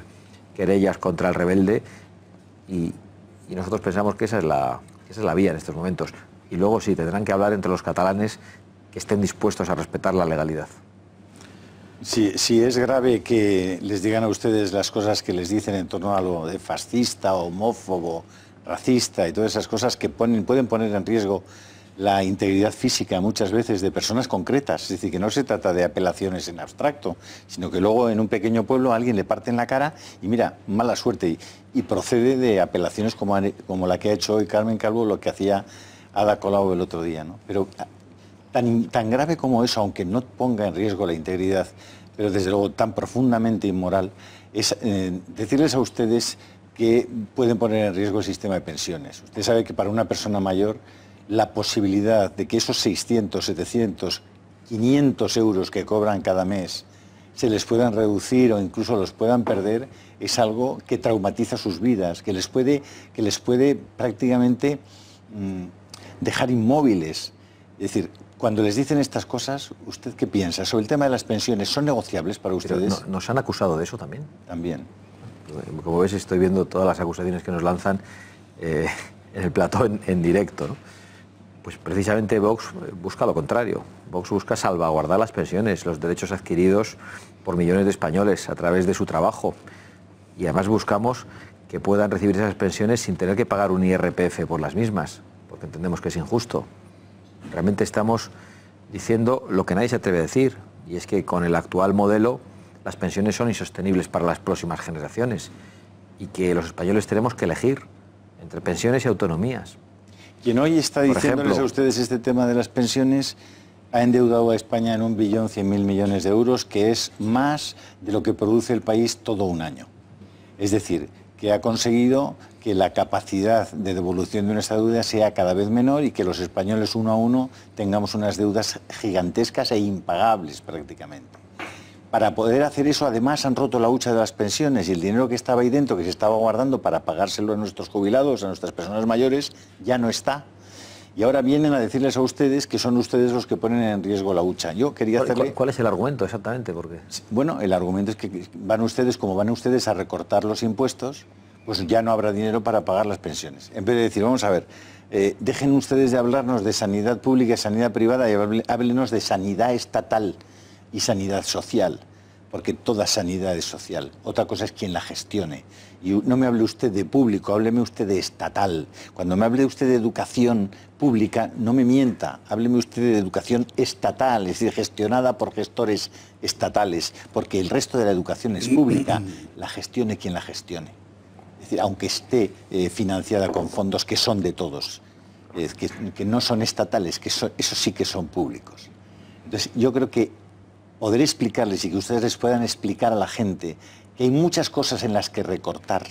querellas contra el rebelde, y nosotros pensamos que esa es la vía en estos momentos. Y luego sí, tendrán que hablar entre los catalanes que estén dispuestos a respetar la legalidad. Si es grave que les digan a ustedes las cosas que les dicen en torno a lo de fascista, homófobo, racista y todas esas cosas que pueden poner en riesgo la integridad física muchas veces de personas concretas. Es decir, que no se trata de apelaciones en abstracto, sino que luego en un pequeño pueblo a alguien le parten la cara y mira, mala suerte. Y procede de apelaciones como la que ha hecho hoy Carmen Calvo, lo que hacía Ada Colau el otro día, ¿no? Pero tan grave como eso, aunque no ponga en riesgo la integridad, pero desde luego tan profundamente inmoral, es decirles a ustedes que pueden poner en riesgo el sistema de pensiones. Usted sabe que para una persona mayor la posibilidad de que esos 600, 700, 500 euros que cobran cada mes se les puedan reducir o incluso los puedan perder es algo que traumatiza sus vidas, que les puede prácticamente dejar inmóviles. Es decir, cuando les dicen estas cosas, ¿usted qué piensa? Sobre el tema de las pensiones, ¿son negociables para ustedes? Pero ¿nos han acusado de eso también? También. Como ves, estoy viendo todas las acusaciones que nos lanzan en el plató en directo, ¿no? Pues precisamente Vox busca lo contrario. Vox busca salvaguardar las pensiones, los derechos adquiridos por millones de españoles a través de su trabajo. Y además buscamos que puedan recibir esas pensiones sin tener que pagar un IRPF por las mismas, porque entendemos que es injusto. Realmente estamos diciendo lo que nadie se atreve a decir, y es que con el actual modelo las pensiones son insostenibles para las próximas generaciones y que los españoles tenemos que elegir entre pensiones y autonomías. Quien hoy está diciéndoles a ustedes este tema de las pensiones ha endeudado a España en 1.100.000 millones de euros, que es más de lo que produce el país todo un año. Es decir, que ha conseguido que la capacidad de devolución de nuestra deuda sea cada vez menor y que los españoles uno a uno tengamos unas deudas gigantescas e impagables prácticamente. Para poder hacer eso, además, han roto la hucha de las pensiones y el dinero que estaba ahí dentro, que se estaba guardando para pagárselo a nuestros jubilados, a nuestras personas mayores, ya no está. Y ahora vienen a decirles a ustedes que son ustedes los que ponen en riesgo la hucha. Yo quería hacerle... ¿Cuál es el argumento exactamente? Porque... Bueno, el argumento es que van ustedes a recortar los impuestos, pues ya no habrá dinero para pagar las pensiones. En vez de decir, vamos a ver, dejen ustedes de hablarnos de sanidad pública y sanidad privada y háblenos de sanidad estatal y sanidad social, porque toda sanidad es social. Otra cosa es quien la gestione. Y no me hable usted de público, hábleme usted de estatal. Cuando me hable usted de educación pública, no me mienta, hábleme usted de educación estatal, es decir, gestionada por gestores estatales, porque el resto de la educación es pública, la gestione quien la gestione. Es decir, aunque esté financiada con fondos que son de todos, que no son estatales, que esos sí que son públicos. Entonces, yo creo que poder explicarles y que ustedes les puedan explicar a la gente que hay muchas cosas en las que recortar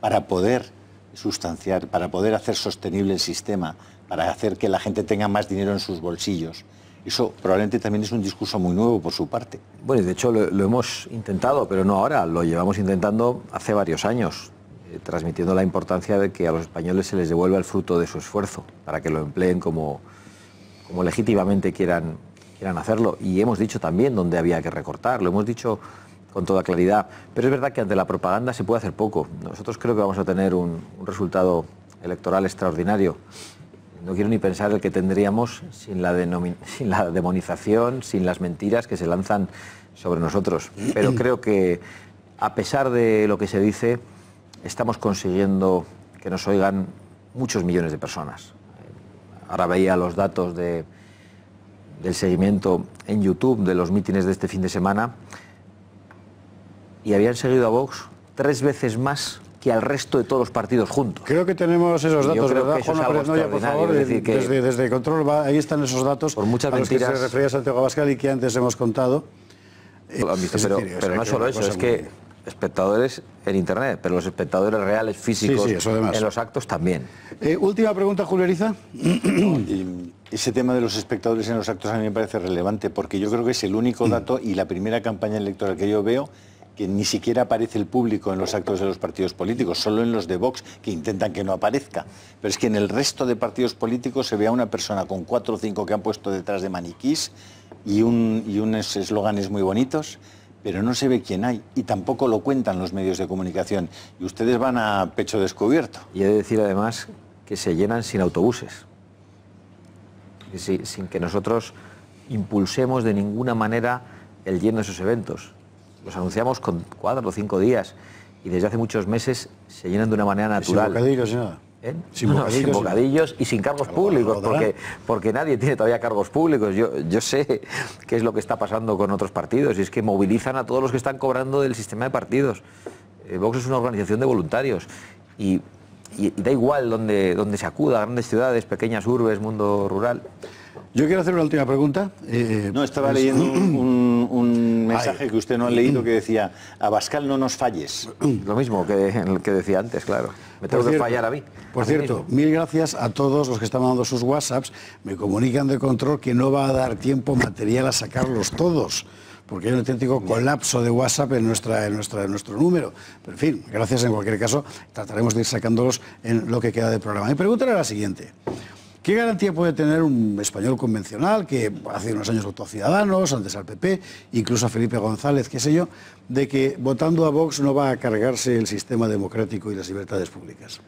para poder sustanciar, para poder hacer sostenible el sistema, para hacer que la gente tenga más dinero en sus bolsillos. Eso probablemente también es un discurso muy nuevo por su parte. Bueno, y de hecho lo hemos intentado, pero no ahora, lo llevamos intentando hace varios años, transmitiendo la importancia de que a los españoles se les devuelva el fruto de su esfuerzo, para que lo empleen como legítimamente quieran hacerlo. Y hemos dicho también dónde había que recortar, lo hemos dicho con toda claridad. Pero es verdad que ante la propaganda se puede hacer poco. Nosotros creo que vamos a tener un resultado electoral extraordinario. No quiero ni pensar el que tendríamos sin la demonización, sin las mentiras que se lanzan sobre nosotros. Pero creo que, a pesar de lo que se dice, estamos consiguiendo que nos oigan muchos millones de personas. Ahora veía los datos del seguimiento en YouTube de los mítines de este fin de semana y habían seguido a Vox 3 veces más que al resto de todos los partidos juntos. Creo que tenemos esos datos, ¿verdad, Juanma Pérez Noya, por favor? Es decir, que desde Control, ahí están esos datos por muchas a los mentiras, que se refería Santiago Abascal y que antes hemos contado. Pero no solo eso, es que espectadores en Internet, pero los espectadores reales, físicos, en los actos también. Última pregunta, Julio Eriza. Ese tema de los espectadores en los actos a mí me parece relevante, porque yo creo que es el único dato y la primera campaña electoral que yo veo que ni siquiera aparece el público en los actos de los partidos políticos, solo en los de Vox, que intentan que no aparezca. Pero es que en el resto de partidos políticos se ve a una persona con 4 o 5 que han puesto detrás de maniquís y unos eslóganes muy bonitos, pero no se ve quién hay, y tampoco lo cuentan los medios de comunicación. Y ustedes van a pecho descubierto. Y he de decir además que se llenan sin autobuses, sin que nosotros impulsemos de ninguna manera el lleno de esos eventos. Los anunciamos con 4 o 5 días y desde hace muchos meses se llenan de una manera natural. Sin bocadillos y nada. Sin bocadillos y sin cargos públicos, porque nadie tiene todavía cargos públicos. Yo sé qué es lo que está pasando con otros partidos, y es que movilizan a todos los que están cobrando del sistema de partidos. Vox es una organización de voluntarios y da igual donde se acuda, grandes ciudades, pequeñas urbes, mundo rural. Yo quiero hacer una última pregunta. No, estaba leyendo un mensaje que usted no ha leído que decía: Abascal, no nos falles. Lo mismo que decía antes, claro. Me tengo que fallar a mí. Por cierto, mil gracias a todos los que están mandando sus WhatsApps. Me comunican de control que no va a dar tiempo material a sacarlos todos, porque hay un auténtico colapso de WhatsApp en nuestro número. Pero en fin, gracias en cualquier caso. Trataremos de ir sacándolos en lo que queda del programa. Mi pregunta era la siguiente. ¿Qué garantía puede tener un español convencional que hace unos años votó a Ciudadanos, antes al PP, incluso a Felipe González, qué sé yo, de que votando a Vox no va a cargarse el sistema democrático y las libertades públicas?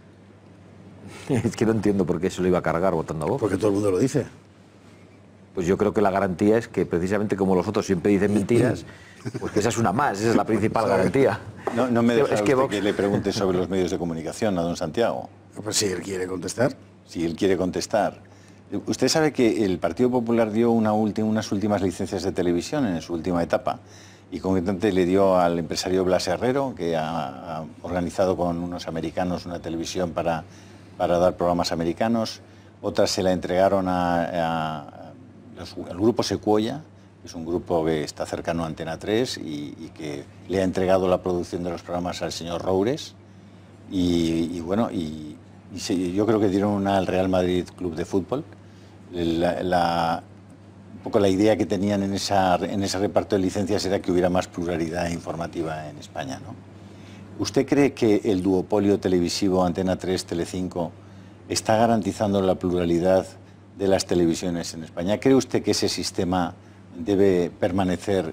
Es que no entiendo por qué se lo iba a cargar votando a Vox. Porque todo el mundo lo dice. Pues yo creo que la garantía es que precisamente como los otros siempre dicen mentiras, pues que esa es una más, esa es la principal garantía. No me deja que le pregunte sobre los medios de comunicación a don Santiago. Pues si él quiere contestar. Si él quiere contestar. Usted sabe que el Partido Popular dio unas últimas licencias de televisión en su última etapa, y concretamente le dio al empresario Blas Herrero, que ha organizado con unos americanos una televisión para dar programas americanos. Otras se la entregaron al grupo Secuoya, que es un grupo que está cercano a Antena 3 y que le ha entregado la producción de los programas al señor Roures. Yo creo que dieron una al Real Madrid Club de Fútbol. Un poco la idea que tenían en ese reparto de licencias era que hubiera más pluralidad informativa en España, ¿no? ¿Usted cree que el duopolio televisivo Antena 3, Telecinco está garantizando la pluralidad de las televisiones en España? ¿Cree usted que ese sistema debe permanecer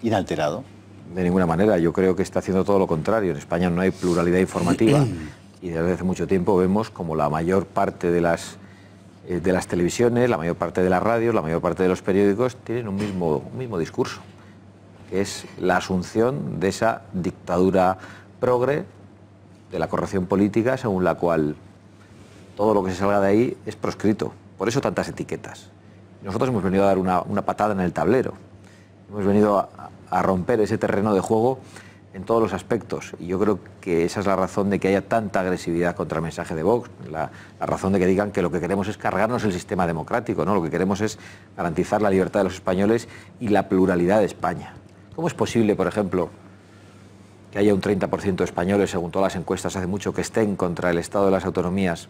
inalterado? De ninguna manera. Yo creo que está haciendo todo lo contrario. En España no hay pluralidad informativa. Y desde hace mucho tiempo vemos como la mayor parte de las televisiones, la mayor parte de las radios, la mayor parte de los periódicos tienen un mismo discurso, que es la asunción de esa dictadura progre, de la corrección política, según la cual todo lo que se salga de ahí es proscrito. Por eso tantas etiquetas. Nosotros hemos venido a dar una patada en el tablero. Hemos venido a romper ese terreno de juego en todos los aspectos, y yo creo que esa es la razón de que haya tanta agresividad contra el mensaje de Vox, la razón de que digan que lo que queremos es cargarnos el sistema democrático, ¿no? Lo que queremos es garantizar la libertad de los españoles y la pluralidad de España. ¿Cómo es posible, por ejemplo, que haya un 30% de españoles, según todas las encuestas hace mucho, que estén contra el Estado de las autonomías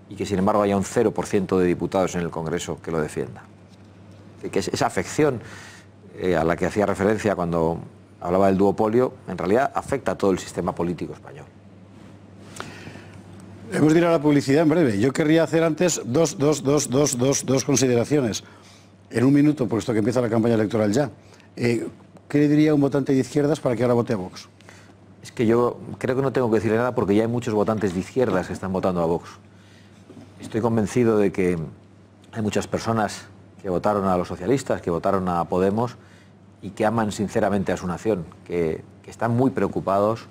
y que sin embargo haya un 0% de diputados en el Congreso que lo defienda? Que esa afección a la que hacía referencia cuando hablaba del duopolio, en realidad afecta a todo el sistema político español. Hemos de ir a la publicidad en breve. Yo querría hacer antes dos consideraciones. En un minuto, puesto que empieza la campaña electoral ya. ¿Qué le diría a un votante de izquierdas para que ahora vote a Vox? Es que yo creo que no tengo que decirle nada porque ya hay muchos votantes de izquierdas que están votando a Vox. Estoy convencido de que hay muchas personas que votaron a los socialistas, que votaron a Podemos, y que aman sinceramente a su nación, que están muy preocupados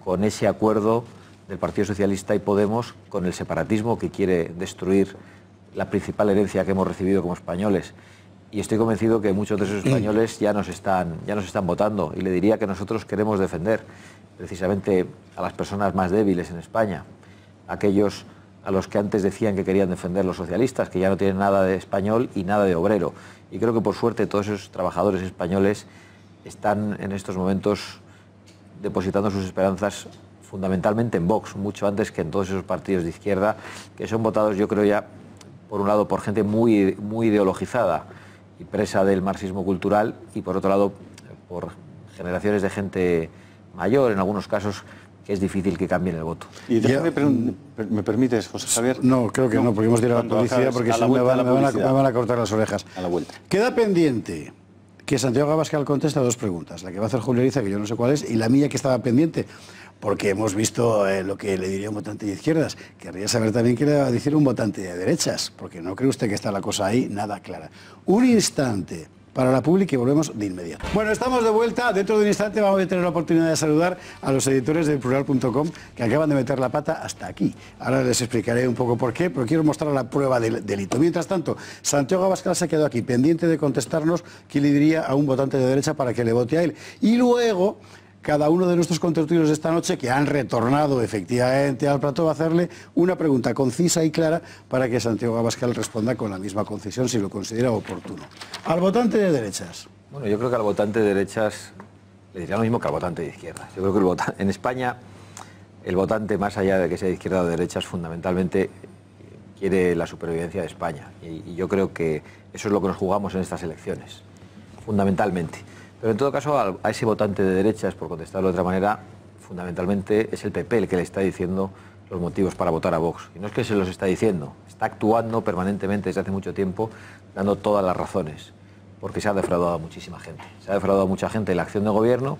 con ese acuerdo del Partido Socialista y Podemos con el separatismo que quiere destruir la principal herencia que hemos recibido como españoles. Y estoy convencido que muchos de esos españoles ya nos están votando, y le diría que nosotros queremos defender precisamente a las personas más débiles en España, aquellos a los que antes decían que querían defender los socialistas, que ya no tienen nada de español y nada de obrero. Y creo que por suerte todos esos trabajadores españoles están en estos momentos depositando sus esperanzas fundamentalmente en Vox, mucho antes que en todos esos partidos de izquierda, que son votados, yo creo, ya por un lado por gente muy ideologizada y presa del marxismo cultural, y por otro lado por generaciones de gente mayor, en algunos casos, que es difícil que cambien el voto. Y ¿me permites, José Javier? No, creo que no, porque hemos de ir a la publicidad, porque si no me van a cortar las orejas. A la vuelta. Queda pendiente que Santiago Abascal conteste a dos preguntas, la que va a hacer Julio Ariza, que yo no sé cuál es, y la mía, que estaba pendiente, porque hemos visto lo que le diría un votante de izquierdas. Querría saber también qué le va a decir un votante de derechas, porque no cree usted que está la cosa ahí nada clara. Un instante, para la Publi, que volvemos de inmediato. Bueno, estamos de vuelta. Dentro de un instante vamos a tener la oportunidad de saludar a los editores del Plural.com que acaban de meter la pata hasta aquí. Ahora les explicaré un poco por qué, pero quiero mostrar la prueba del delito. Mientras tanto, Santiago Abascal se ha quedado aquí pendiente de contestarnos qué le diría a un votante de derecha para que le vote a él. Y luego, cada uno de nuestros contertulios de esta noche, que han retornado efectivamente al plató, va a hacerle una pregunta concisa y clara para que Santiago Abascal responda con la misma concisión si lo considera oportuno. Al votante de derechas. Bueno, yo creo que al votante de derechas le diría lo mismo que al votante de izquierdas. Yo creo que en España el votante, más allá de que sea de izquierda o de derechas, fundamentalmente quiere la supervivencia de España. Y yo creo que eso es lo que nos jugamos en estas elecciones, fundamentalmente. Pero en todo caso, a ese votante de derechas, por contestarlo de otra manera, fundamentalmente es el PP el que le está diciendo los motivos para votar a Vox. Y no es que se los está diciendo, está actuando permanentemente desde hace mucho tiempo, dando todas las razones, porque se ha defraudado a muchísima gente. Se ha defraudado a mucha gente en la acción de gobierno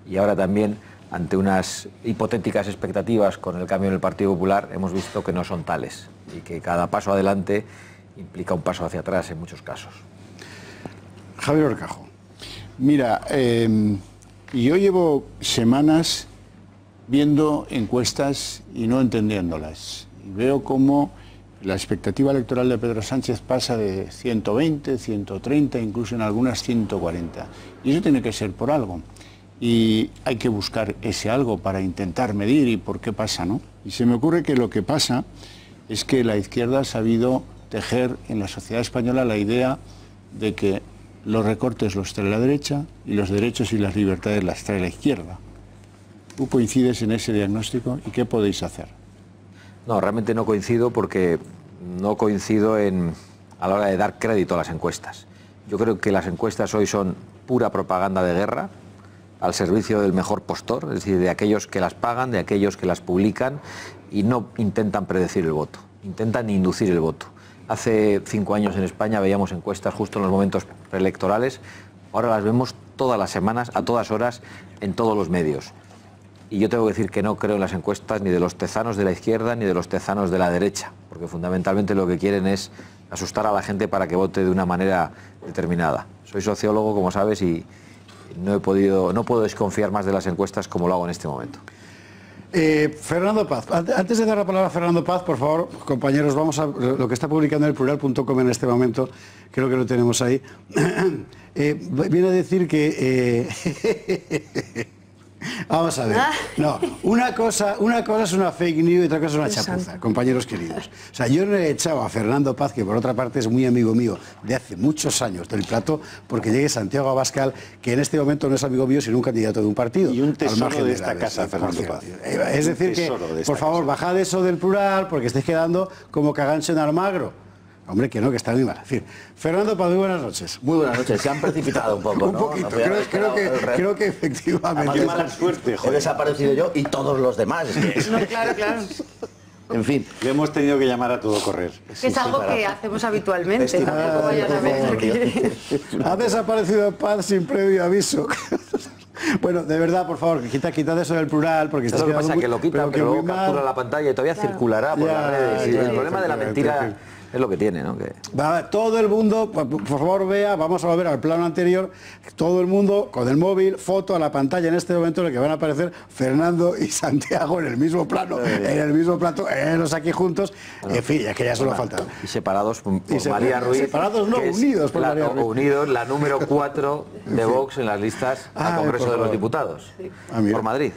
y ahora también, ante unas hipotéticas expectativas con el cambio en el Partido Popular, hemos visto que no son tales y que cada paso adelante implica un paso hacia atrás en muchos casos. Javier Horcajo. Mira, yo llevo semanas viendo encuestas y no entendiéndolas. Y veo cómo la expectativa electoral de Pedro Sánchez pasa de 120, 130, incluso en algunas 140. Y eso tiene que ser por algo. Y hay que buscar ese algo para intentar medir y por qué pasa, ¿no? Y se me ocurre que lo que pasa es que la izquierda ha sabido tejer en la sociedad española la idea de que los recortes los trae la derecha y los derechos y las libertades las trae la izquierda. ¿Tú coincides en ese diagnóstico y qué podéis hacer? No, realmente no coincido porque no coincido a la hora de dar crédito a las encuestas. Yo creo que las encuestas hoy son pura propaganda de guerra al servicio del mejor postor, es decir, de aquellos que las pagan, de aquellos que las publican y no intentan predecir el voto, intentan inducir el voto. Hace 5 años en España veíamos encuestas justo en los momentos preelectorales, ahora las vemos todas las semanas, a todas horas, en todos los medios. Y yo tengo que decir que no creo en las encuestas ni de los tezanos de la izquierda ni de los tezanos de la derecha, porque fundamentalmente lo que quieren es asustar a la gente para que vote de una manera determinada. Soy sociólogo, como sabes, y no puedo desconfiar más de las encuestas como lo hago en este momento. Fernando Paz, antes de dar la palabra a Fernando Paz, por favor, compañeros, vamos a lo que está publicando en el Plural.com en este momento, creo que lo tenemos ahí. Viene a decir que vamos a ver. No, una cosa es una fake news y otra cosa es una chapuza, compañeros queridos. O sea, yo no he echado a Fernando Paz, que por otra parte es muy amigo mío de hace muchos años del plató, porque llegue Santiago Abascal, que en este momento no es amigo mío, sino un candidato de un partido. Y un tesoro de esta casa, Fernando Paz. Es decir que, por favor, bajad eso del plural, porque estáis quedando como cagancho en Almagro. Hombre, que no, que está muy mal. En fin, Fernando Paz, muy buenas noches. Muy buenas noches, se han precipitado un poco, Un ¿no? poquito, creo que efectivamente. Qué mala suerte, He desaparecido yo y todos los demás. No, claro, claro. En fin. Le hemos tenido que llamar a todo correr. Que es algo que hacemos habitualmente. Tampoco vayan a ver que... Ha desaparecido Paz sin previo aviso. Bueno, de verdad, por favor, quitad eso del plural, porque lo que pasa es que lo quita, pero luego captura la pantalla y todavía circulará por las redes. Y el problema de la mentira es lo que tiene, ¿no? Todo el mundo, por favor, vea, vamos a volver al plano anterior, todo el mundo con el móvil, foto a la pantalla en este momento en el que van a aparecer Fernando y Santiago en el mismo plano, en el mismo plato, los aquí juntos, en fin, es que ya solo falta. Y separados por María Ruiz. Separados no, unidos por María Ruiz. Unidos, la número 4 de Vox en las listas al Congreso de los Diputados, por Madrid.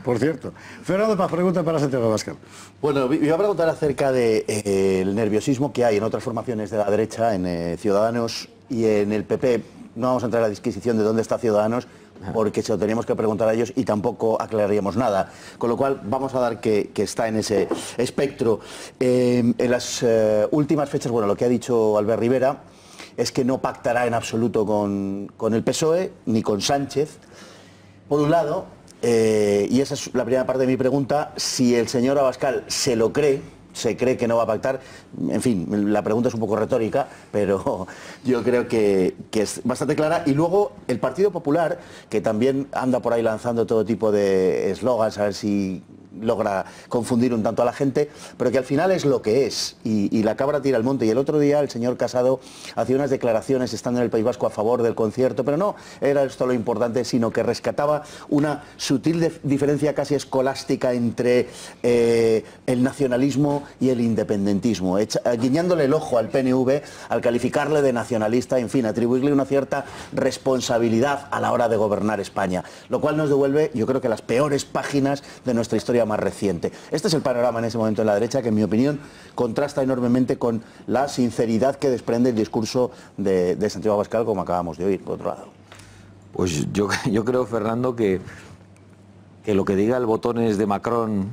Por cierto. Fernando Paz, pregunta para Santiago Abascal. Bueno, iba a preguntar acerca del nerviosismo que hay en otras formaciones de la derecha, en Ciudadanos y en el PP. No vamos a entrar a la disquisición de dónde está Ciudadanos, porque se lo teníamos que preguntar a ellos y tampoco aclararíamos nada. Con lo cual vamos a dar que está en ese espectro. En las últimas fechas, bueno, lo que ha dicho Albert Rivera es que no pactará en absoluto con el PSOE ni con Sánchez, por un lado, y esa es la primera parte de mi pregunta, si el señor Abascal se lo cree, se cree que no va a pactar, en fin, la pregunta es un poco retórica, pero yo creo que es bastante clara. Y luego el Partido Popular, que también anda por ahí lanzando todo tipo de eslogans, a ver si logra confundir un tanto a la gente, pero que al final es lo que es, y la cabra tira al monte. Y el otro día el señor Casado hacía unas declaraciones estando en el País Vasco a favor del concierto, pero no era esto lo importante, sino que rescataba una sutil diferencia casi escolástica entre el nacionalismo y el independentismo, guiñándole el ojo al PNV al calificarle de nacionalista, en fin, atribuirle una cierta responsabilidad a la hora de gobernar España, lo cual nos devuelve, yo creo que las peores páginas de nuestra historia más reciente. Este es el panorama en ese momento en la derecha, que en mi opinión contrasta enormemente con la sinceridad que desprende el discurso de Santiago Abascal, como acabamos de oír, por otro lado. Pues yo creo, Fernando, que lo que diga el botones de Macron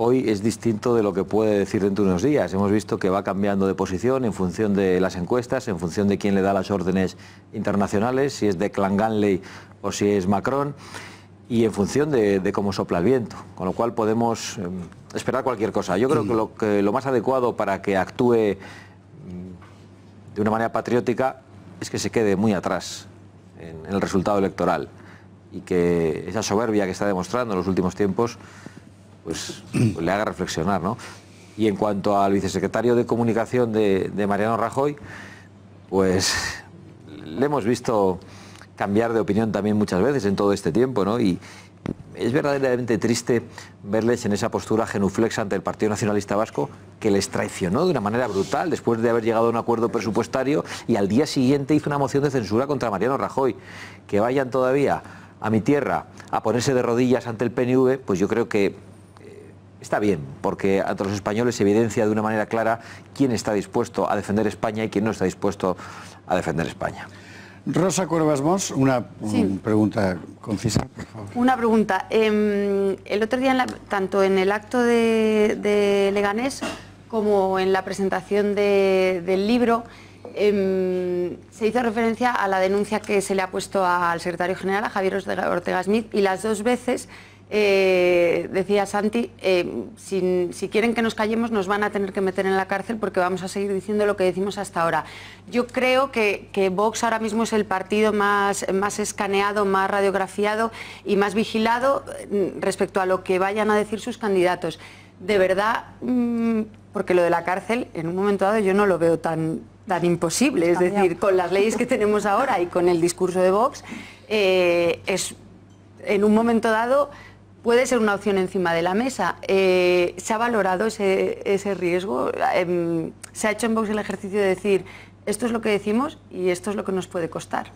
hoy es distinto de lo que puede decir dentro de unos días. Hemos visto que va cambiando de posición en función de las encuestas, en función de quién le da las órdenes internacionales, si es de Clanganley o si es Macron, y en función de cómo sopla el viento, con lo cual podemos esperar cualquier cosa. Yo creo que lo más adecuado para que actúe de una manera patriótica es que se quede muy atrás en el resultado electoral, y que esa soberbia que está demostrando en los últimos tiempos pues le haga reflexionar, ¿no? Y en cuanto al vicesecretario de Comunicación de Mariano Rajoy, pues le hemos visto cambiar de opinión también muchas veces en todo este tiempo, ¿no? Y es verdaderamente triste verles en esa postura genuflexa ante el Partido Nacionalista Vasco, que les traicionó de una manera brutal después de haber llegado a un acuerdo presupuestario, y al día siguiente hizo una moción de censura contra Mariano Rajoy. Que vayan todavía a mi tierra a ponerse de rodillas ante el PNV, pues yo creo que está bien, porque ante los españoles se evidencia de una manera clara quién está dispuesto a defender España y quién no está dispuesto a defender España. Rosa Cuervas Mos, una pregunta concisa, por favor. Una pregunta. El otro día, tanto en el acto de Leganés como en la presentación del libro, se hizo referencia a la denuncia que se le ha puesto al secretario general, a Javier Ortega Smith, y las dos veces decía Santi, si quieren que nos callemos nos van a tener que meter en la cárcel, porque vamos a seguir diciendo lo que decimos hasta ahora. Yo creo que Vox ahora mismo es el partido más escaneado, más radiografiado y más vigilado respecto a lo que vayan a decir sus candidatos. De verdad, porque lo de la cárcel en un momento dado yo no lo veo tan imposible, es decir, con las leyes que tenemos ahora y con el discurso de Vox, en un momento dado puede ser una opción encima de la mesa. ¿Se ha valorado ese riesgo? ¿Se ha hecho en Vox el ejercicio de decir esto es lo que decimos y esto es lo que nos puede costar?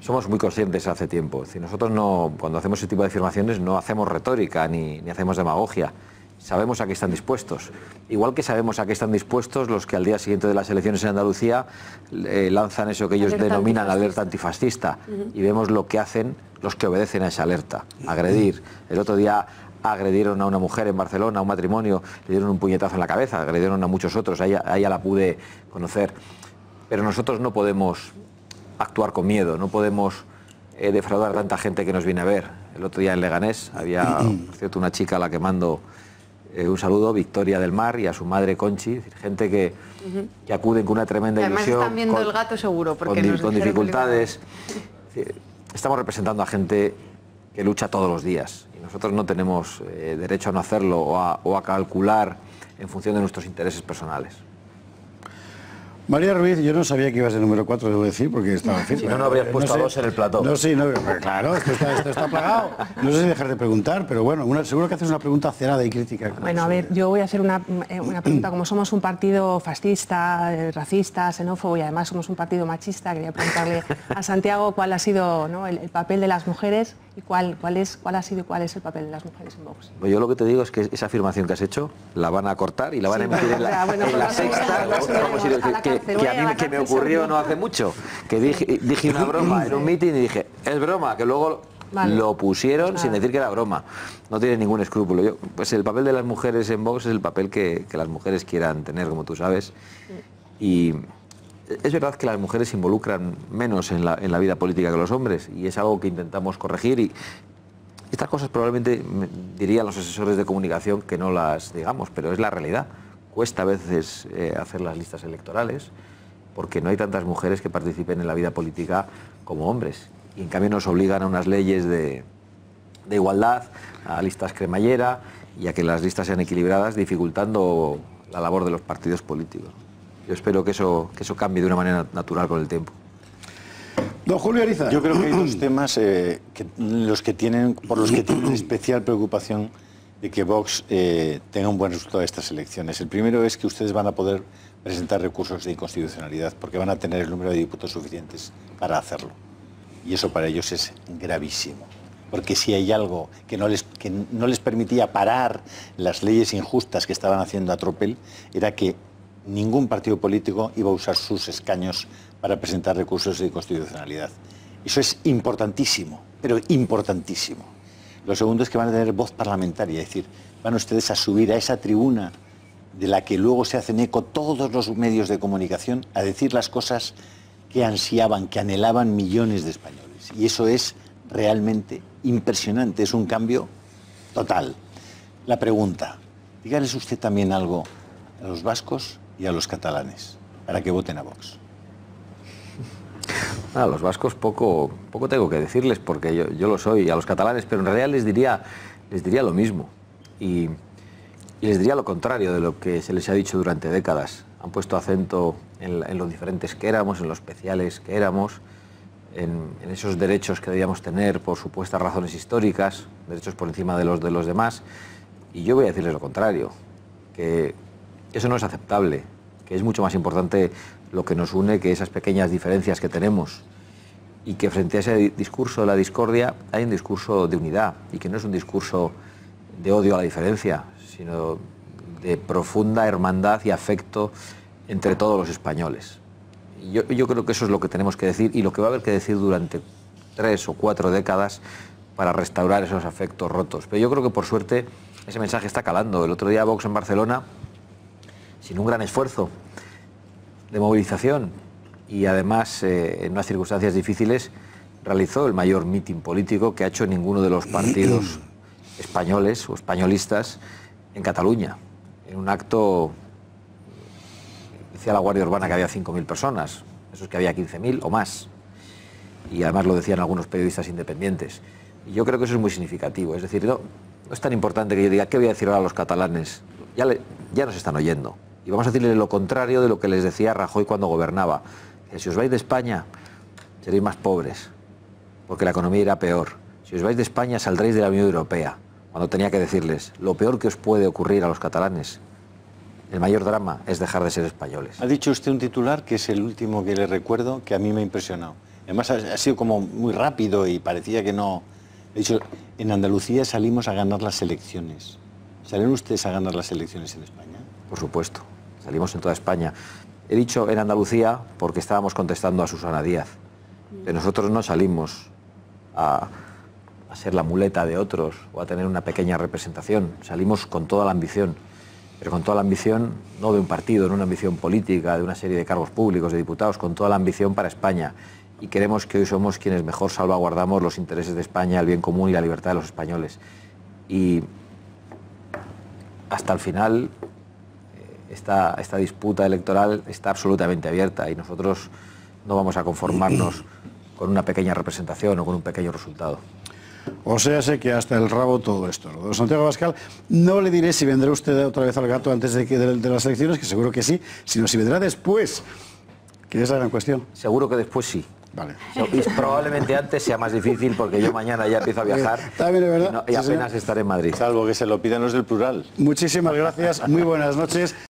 Somos muy conscientes hace tiempo. Es decir, nosotros cuando hacemos ese tipo de afirmaciones no hacemos retórica ni hacemos demagogia. Sabemos a qué están dispuestos. Igual que sabemos a qué están dispuestos los que al día siguiente de las elecciones en Andalucía lanzan eso que ellos denominan alerta antifascista. Y vemos lo que hacen los que obedecen a esa alerta. Agredir. El otro día agredieron a una mujer en Barcelona, a un matrimonio, le dieron un puñetazo en la cabeza, agredieron a muchos otros, a ella la pude conocer. Pero nosotros no podemos actuar con miedo, no podemos defraudar a tanta gente que nos viene a ver. El otro día en Leganés había, por cierto, una chica a la que mando un saludo, Victoria del Mar, y a su madre Conchi, es decir, gente que acuden con una tremenda ilusión. Además están viendo el gato seguro, porque con dificultades. Estamos representando a gente que lucha todos los días, y nosotros no tenemos derecho a no hacerlo o a calcular en función de nuestros intereses personales. María Ruiz, yo no sabía que ibas de número 4, debo decir, porque estaba si no habrías puesto a 2 en el plató. No, sí, no, claro, esto está plagado. No sé si dejar de preguntar, pero bueno, seguro que haces una pregunta acerada y crítica. Bueno, a ver, yo voy a hacer una pregunta. Como somos un partido fascista, racista, xenófobo y además somos un partido machista, quería preguntarle a Santiago cuál ha sido, ¿no?, el papel de las mujeres y cuál ha sido y cuál es el papel de las mujeres en Vox. Pues yo lo que te digo es que esa afirmación que has hecho la van a cortar y la van a emitir en la Sexta, que me ocurrió no hace mucho, que dije una broma en un mitin y dije, es broma, que luego lo pusieron sin decir que era broma. No tiene ningún escrúpulo. Pues el papel de las mujeres en Vox es el papel que las mujeres quieran tener, como tú sabes. Y es verdad que las mujeres se involucran menos en la vida política que los hombres, y es algo que intentamos corregir, y estas cosas probablemente dirían los asesores de comunicación que no las digamos, pero es la realidad. Cuesta a veces hacer las listas electorales porque no hay tantas mujeres que participen en la vida política como hombres, y en cambio nos obligan a unas leyes de igualdad, a listas cremallera, y a que las listas sean equilibradas, dificultando la labor de los partidos políticos. Yo espero que eso cambie de una manera natural con el tiempo. Don Julio Ariza. Yo creo que hay dos temas por los que tienen especial preocupación de que Vox tenga un buen resultado de estas elecciones. El primero es que ustedes van a poder presentar recursos de inconstitucionalidad porque van a tener el número de diputados suficientes para hacerlo. Y eso para ellos es gravísimo. Porque si hay algo que no les permitía parar las leyes injustas que estaban haciendo a tropel, era que ningún partido político iba a usar sus escaños para presentar recursos de inconstitucionalidad. Eso es importantísimo, pero importantísimo. Lo segundo es que van a tener voz parlamentaria, es decir, van ustedes a subir a esa tribuna de la que luego se hacen eco todos los medios de comunicación a decir las cosas que ansiaban, que anhelaban millones de españoles. Y eso es realmente impresionante, es un cambio total. La pregunta, dígales usted también algo a los vascos y a los catalanes para que voten a Vox. A los vascos poco tengo que decirles porque yo lo soy, a los catalanes, pero en realidad les diría lo mismo y les diría lo contrario de lo que se les ha dicho durante décadas. Han puesto acento en los diferentes que éramos, en los especiales que éramos, en esos derechos que debíamos tener por supuestas razones históricas, derechos por encima de los demás, y yo voy a decirles lo contrario, que eso no es aceptable, que es mucho más importante lo que nos une que esas pequeñas diferencias que tenemos, y que frente a ese discurso de la discordia hay un discurso de unidad, y que no es un discurso de odio a la diferencia, sino de profunda hermandad y afecto entre todos los españoles. Yo creo que eso es lo que tenemos que decir y lo que va a haber que decir durante 3 o 4 décadas para restaurar esos afectos rotos. Pero yo creo que por suerte ese mensaje está calando. El otro día Vox en Barcelona, sin un gran esfuerzo de movilización y además en unas circunstancias difíciles, realizó el mayor mitin político que ha hecho ninguno de los partidos españoles o españolistas en Cataluña, en un acto. Decía la Guardia Urbana que había 5.000 personas, eso es que había 15.000 o más, y además lo decían algunos periodistas independientes. Y yo creo que eso es muy significativo, es decir, no es tan importante que yo diga, ¿qué voy a decir ahora a los catalanes? Ya nos están oyendo, y vamos a decirles lo contrario de lo que les decía Rajoy cuando gobernaba, que si os vais de España seréis más pobres, porque la economía irá peor. Si os vais de España saldréis de la Unión Europea, cuando tenía que decirles, lo peor que os puede ocurrir a los catalanes, el mayor drama es dejar de ser españoles. Ha dicho usted un titular que es el último que le recuerdo, que a mí me ha impresionado. Además ha sido como muy rápido y parecía que no. He dicho, en Andalucía salimos a ganar las elecciones. ¿Salen ustedes a ganar las elecciones en España? Por supuesto, salimos en toda España. He dicho en Andalucía porque estábamos contestando a Susana Díaz. Pero nosotros no salimos a ser la muleta de otros o a tener una pequeña representación. Salimos con toda la ambición. Pero con toda la ambición, no de un partido, no una ambición política, de una serie de cargos públicos, de diputados, con toda la ambición para España. Y queremos que hoy somos quienes mejor salvaguardamos los intereses de España, el bien común y la libertad de los españoles. Y hasta el final, esta disputa electoral está absolutamente abierta y nosotros no vamos a conformarnos con una pequeña representación o con un pequeño resultado. O sea, sé que hasta el rabo todo esto, ¿no? Don Santiago Abascal, no le diré si vendrá usted otra vez al gato antes de las elecciones, que seguro que sí, sino si vendrá después, que es la gran cuestión. Seguro que después sí. Vale. Y probablemente antes sea más difícil porque yo mañana ya empiezo a viajar también es verdad. y apenas estaré en Madrid. Salvo que se lo pidan los del plural. Muchísimas gracias, muy buenas noches.